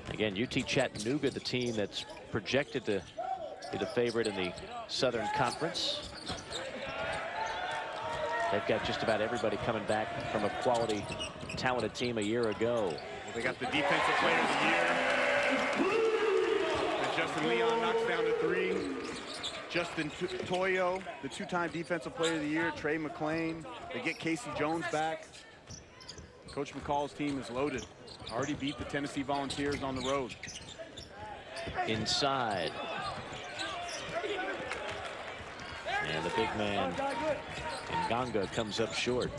Again, UT Chattanooga, the team that's projected to be the favorite in the Southern Conference. They've got just about everybody coming back from a quality, talented team a year ago. Well, they got the defensive player of the year. And Justin Leon knocks down the 3. Justin Toyo, the 2-time defensive player of the year. Trey McClain. They get Casey Jones back. Coach McCall's team is loaded. Already beat the Tennessee Volunteers on the road. Inside. And the big man, Nganga, comes up short.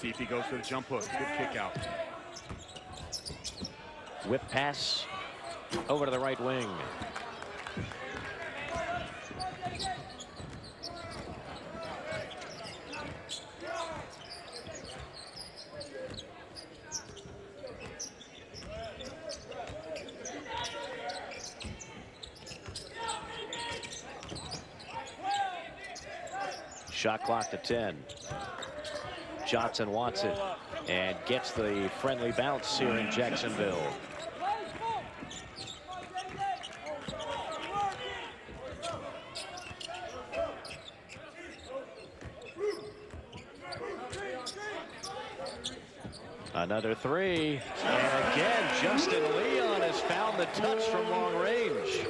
See if he goes for the jump hook. Good kick out. Whip pass over to the right wing. Shot clock to 10. Johnson wants it and gets the friendly bounce here in Jacksonville. Another 3. And again, Justin Leon has found the touch from long range.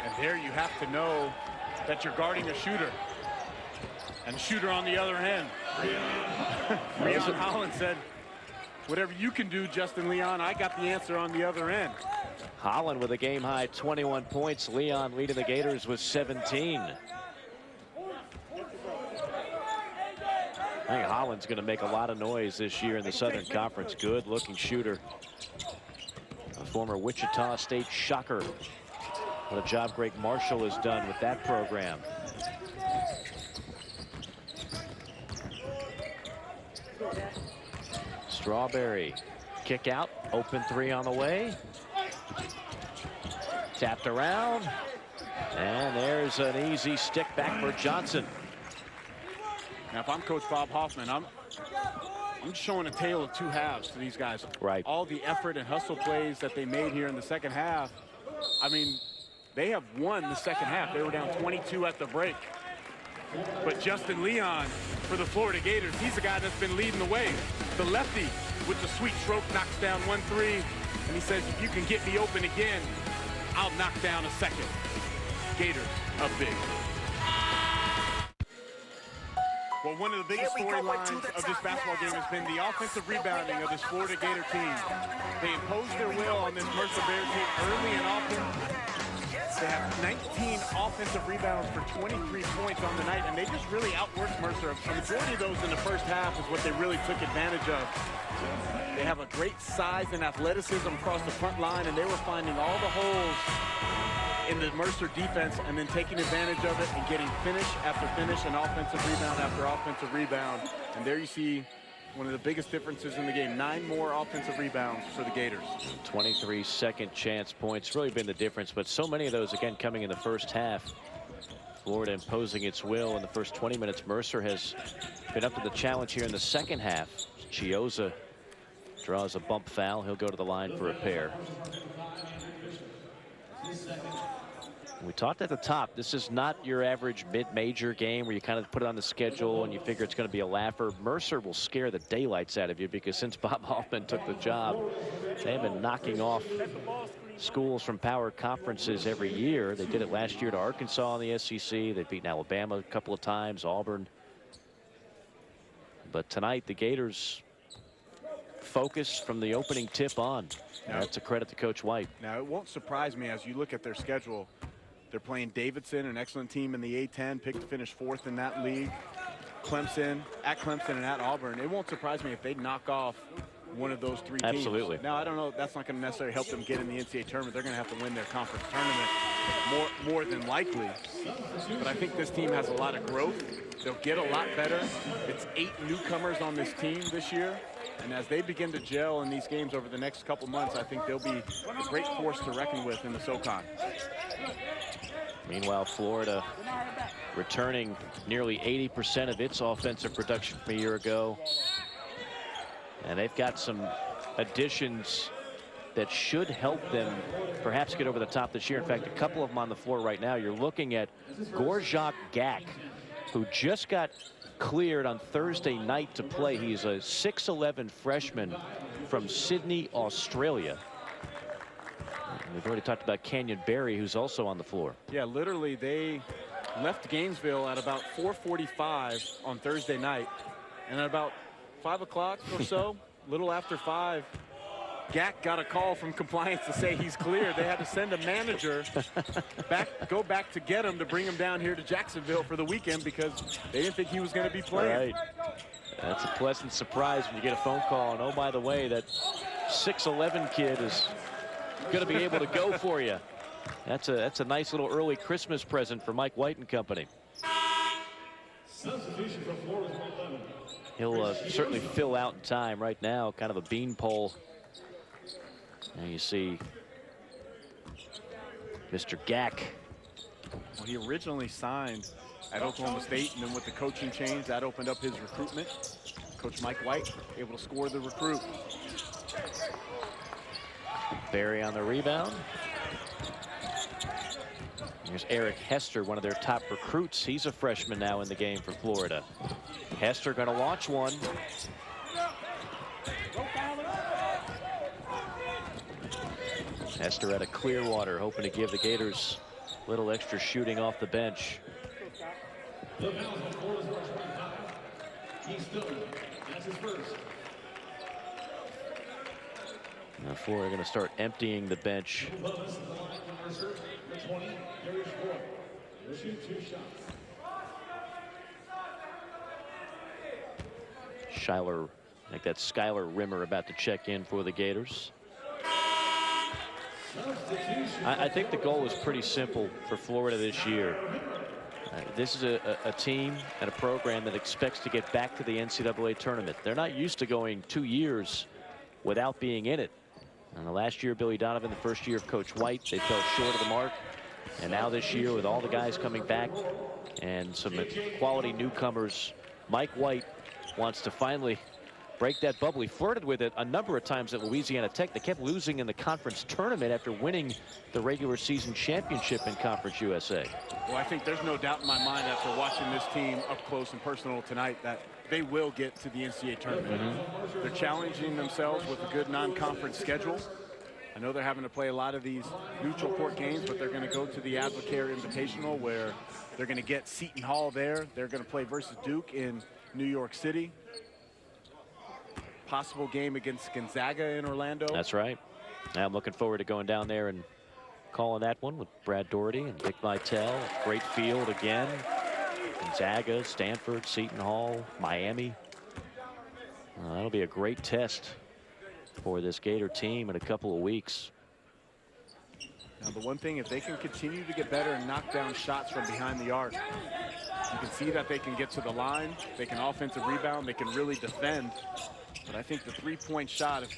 And there you have to know that you're guarding a shooter. And shooter on the other end. Rhian Holland said, whatever you can do, Justin Leon, I got the answer on the other end. Holland with a game-high 21 points. Leon leading the Gators with 17. I think Holland's going to make a lot of noise this year in the Southern Conference. Good-looking shooter. A former Wichita State Shocker. What a job Greg Marshall has done with that program. Strawberry, kick out, open three on the way. Tapped around, and there's an easy stick back for Johnson. Now, if I'm Coach Bob Hoffman, I'm just showing a tale of two halves to these guys. Right. All the effort and hustle plays that they made here in the second half. I mean, they have won the second half. They were down 22 at the break. But Justin Leon for the Florida Gators, he's the guy that's been leading the way. The lefty with the sweet stroke knocks down 1-3, and he says, if you can get me open again, I'll knock down a second. Gators up big. Well, one of the biggest storylines of this basketball game has been the offensive rebounding of this Florida Gator team. They imposed their will on this Mercer Bear team early and often. They have 19 offensive rebounds for 23 points on the night, and they just really outworked Mercer. A majority of those in the first half is what they really took advantage of. They have a great size and athleticism across the front line, and they were finding all the holes in the Mercer defense and then taking advantage of it and getting finish after finish and offensive rebound after offensive rebound. And there you see one of the biggest differences in the game. 9 more offensive rebounds for the Gators. 23 second chance points really been the difference, but so many of those again coming in the first half. Florida imposing its will in the first 20 minutes. Mercer has been up to the challenge here in the second half. Chioza draws a bump foul. He'll go to the line for a pair. We talked at the top, this is not your average mid-major game where you kind of put it on the schedule and you figure it's going to be a laugher. Mercer will scare the daylights out of you because since Bob Hoffman took the job, they've been knocking off schools from power conferences every year. They did it last year to Arkansas in the SEC. They've beaten Alabama a couple of times, Auburn. But tonight, the Gators focus from the opening tip on. That's a credit to Coach White. Now, it won't surprise me as you look at their schedule. They're playing Davidson, an excellent team in the A-10, picked to finish 4th in that league. Clemson, and at Auburn. It won't surprise me if they knock off one of those 3 teams. Absolutely. Now, I don't know, that's not going to necessarily help them get in the NCAA tournament. They're going to have to win their conference tournament more than likely. But I think this team has a lot of growth. They'll get a lot better. It's 8 newcomers on this team this year. And as they begin to gel in these games over the next couple months, I think they'll be a great force to reckon with in the SoCon. Meanwhile, Florida returning nearly 80% of its offensive production from a year ago. And they've got some additions that should help them perhaps get over the top this year. In fact, a couple of them on the floor right now. You're looking at Gorjak Gak, who just got cleared on Thursday night to play. He's a 6'11" freshman from Sydney, Australia. We've already talked about Canyon Berry, who's also on the floor. Yeah, literally they left Gainesville at about 4:45 on Thursday night, and at about 5 o'clock or so, little after 5, Gak got a call from compliance to say he's cleared. They had to send a manager go back to get him, to bring him down here to Jacksonville for the weekend because they didn't think he was going to be playing. Right. That's a pleasant surprise when you get a phone call, and oh, by the way, that 6'11" kid is going to be able to go for you. That's a nice little early Christmas present for Mike White and company. He'll certainly fill out in time. Right now, kind of a beanpole. And you see Mr. Gak. Well, he originally signed at Oklahoma State, and then with the coaching change, that opened up his recruitment. Coach Mike White able to score the recruit. Berry on the rebound. Here's Eric Hester, one of their top recruits. He's a freshman now in the game for Florida. Hester going to launch one. Hester at a Clearwater, hoping to give the Gators a little extra shooting off the bench. Now Florida going to start emptying the bench. Mercer, 20, Darius Roy. He'll shoot 2 shots. Shyler, I think that's Skylar Rimmer about to check in for the Gators. I think the goal is pretty simple for Florida this year. This is a team and a program that expects to get back to the NCAA tournament. They're not used to going 2 years without being in it. And the last year, Billy Donovan, the first year of Coach White, they fell short of the mark. And now this year, with all the guys coming back and some quality newcomers, Mike White wants to finally break that bubble. He flirted with it a number of times at Louisiana Tech. They kept losing in the conference tournament after winning the regular season championship in Conference USA. Well, I think there's no doubt in my mind after watching this team up close and personal tonight that they will get to the NCAA tournament. They're challenging themselves with a good non-conference schedule. I know they're having to play a lot of these neutral court games, but they're going to go to the Advocare Invitational where they're going to get Seton Hall there. They're going to play versus Duke in New York City. Possible game against Gonzaga in Orlando. That's right. Now I'm looking forward to going down there and calling that one with Brad Doherty and Dick Vitale. Great field again. Gonzaga, Stanford, Seton Hall, Miami. That'll be a great test for this Gator team in a couple of weeks. Now the one thing, if they can continue to get better and knock down shots from behind the arc, you can see that they can get to the line, they can offensive rebound, they can really defend. But I think the three-point shot, if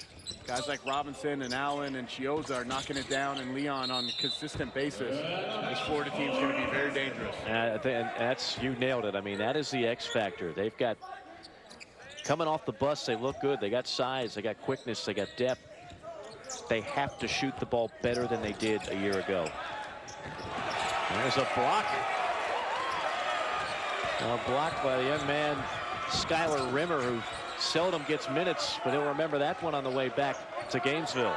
guys like Robinson and Allen and Chioza are knocking it down and Leon on a consistent basis, this Florida team is going to be very dangerous. And that's, you nailed it. I mean, that is the X factor. They've got, coming off the bus, they look good. They got size, they got quickness, they got depth. They have to shoot the ball better than they did a year ago. There's a block. A block by the young man, Skylar Rimmer, who seldom gets minutes, but he'll remember that one on the way back to Gainesville.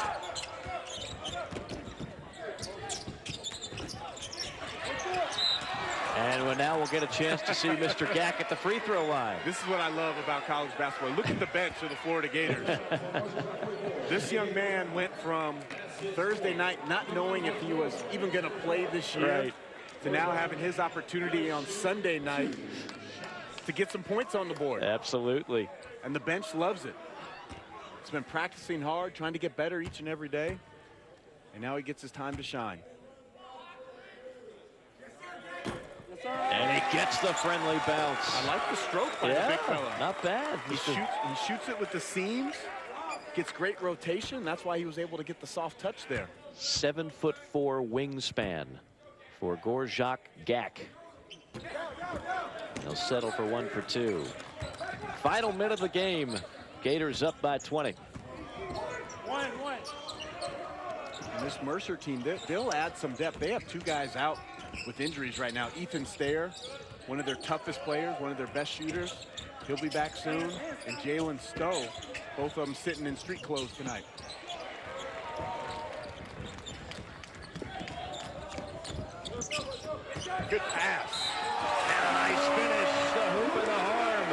And now we'll get a chance to see Mr. Gack at the free throw line. This is what I love about college basketball. Look at the bench of the Florida Gators. This young man went from Thursday night not knowing if he was even going to play this year to now having his opportunity on Sunday night to get some points on the board. Absolutely. And the bench loves it. He's been practicing hard, trying to get better each and every day. And now he gets his time to shine. And he gets the friendly bounce. I like the stroke by the big fella. Not bad. He shoots it with the seams, gets great rotation. That's why he was able to get the soft touch there. 7'4" wingspan for Gorjak Gack. He'll settle for 1 for 2. Final minute of the game. Gators up by 20. And this Mercer team, they'll add some depth. They have 2 guys out with injuries right now. Ethan Stair, one of their toughest players, one of their best shooters. He'll be back soon. And Jalen Stowe, both of them sitting in street clothes tonight. Good pass. And a nice finish. The hoop and the harm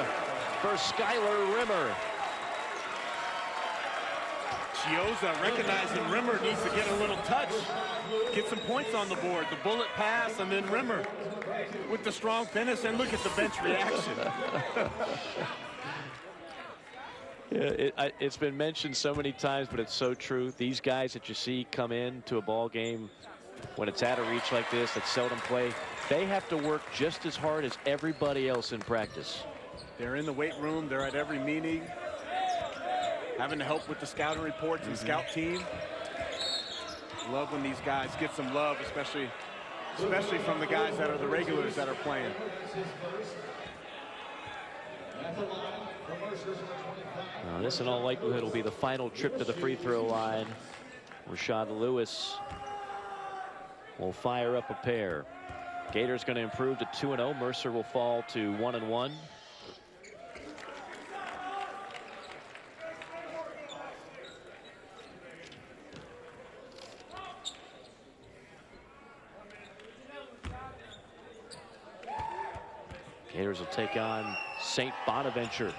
for Skylar Rimmer. Chioza recognizing Rimmer needs to get a little touch. Get some points on the board. The bullet pass and then Rimmer with the strong finish. And look at the bench reaction. Yeah, it's been mentioned so many times, but it's so true. These guys that you see come in to a ball game when it's out of reach like this, that seldom play, they have to work just as hard as everybody else in practice. They're in the weight room. They're at every meeting, having to help with the scouting reports and scout team. Love when these guys get some love, especially from the guys that are the regulars that are playing. This in all likelihood will be the final trip to the free throw line. Rashad Lewis will fire up a pair. Gators going to improve to 2-0. Mercer will fall to 1-1. Gators will take on St. Bonaventure.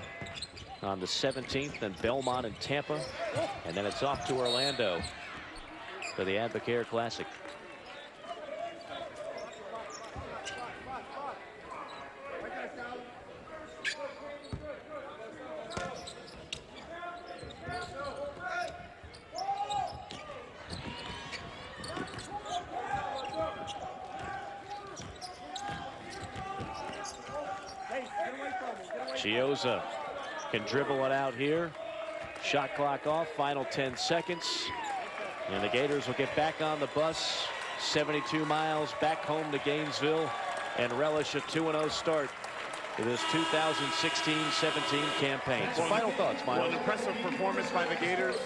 on the 17th, and Belmont and Tampa, and then it's off to Orlando for the Advocare Classic. Chioza can dribble it out here. Shot clock off, final 10 seconds. And the Gators will get back on the bus, 72 miles back home to Gainesville, and relish a 2-0 start to this 2016-17 campaign. So final thoughts, Miles? Well, an impressive performance by the Gators.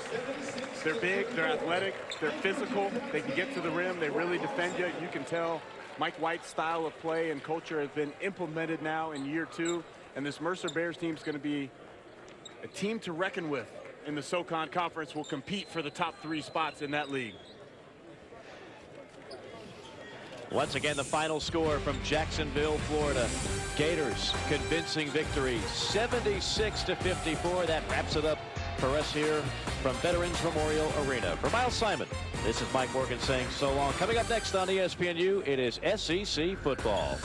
They're big, they're athletic, they're physical, they can get to the rim, they really defend you. You can tell Mike White's style of play and culture has been implemented now in year 2. And this Mercer Bears team is going to be a team to reckon with in the SoCon Conference. Will compete for the top 3 spots in that league. Once again, the final score from Jacksonville, Florida. Gators convincing victory, 76-54. That wraps it up for us here from Veterans Memorial Arena. For Miles Simon, this is Mike Morgan saying so long. Coming up next on ESPNU, it is SEC football.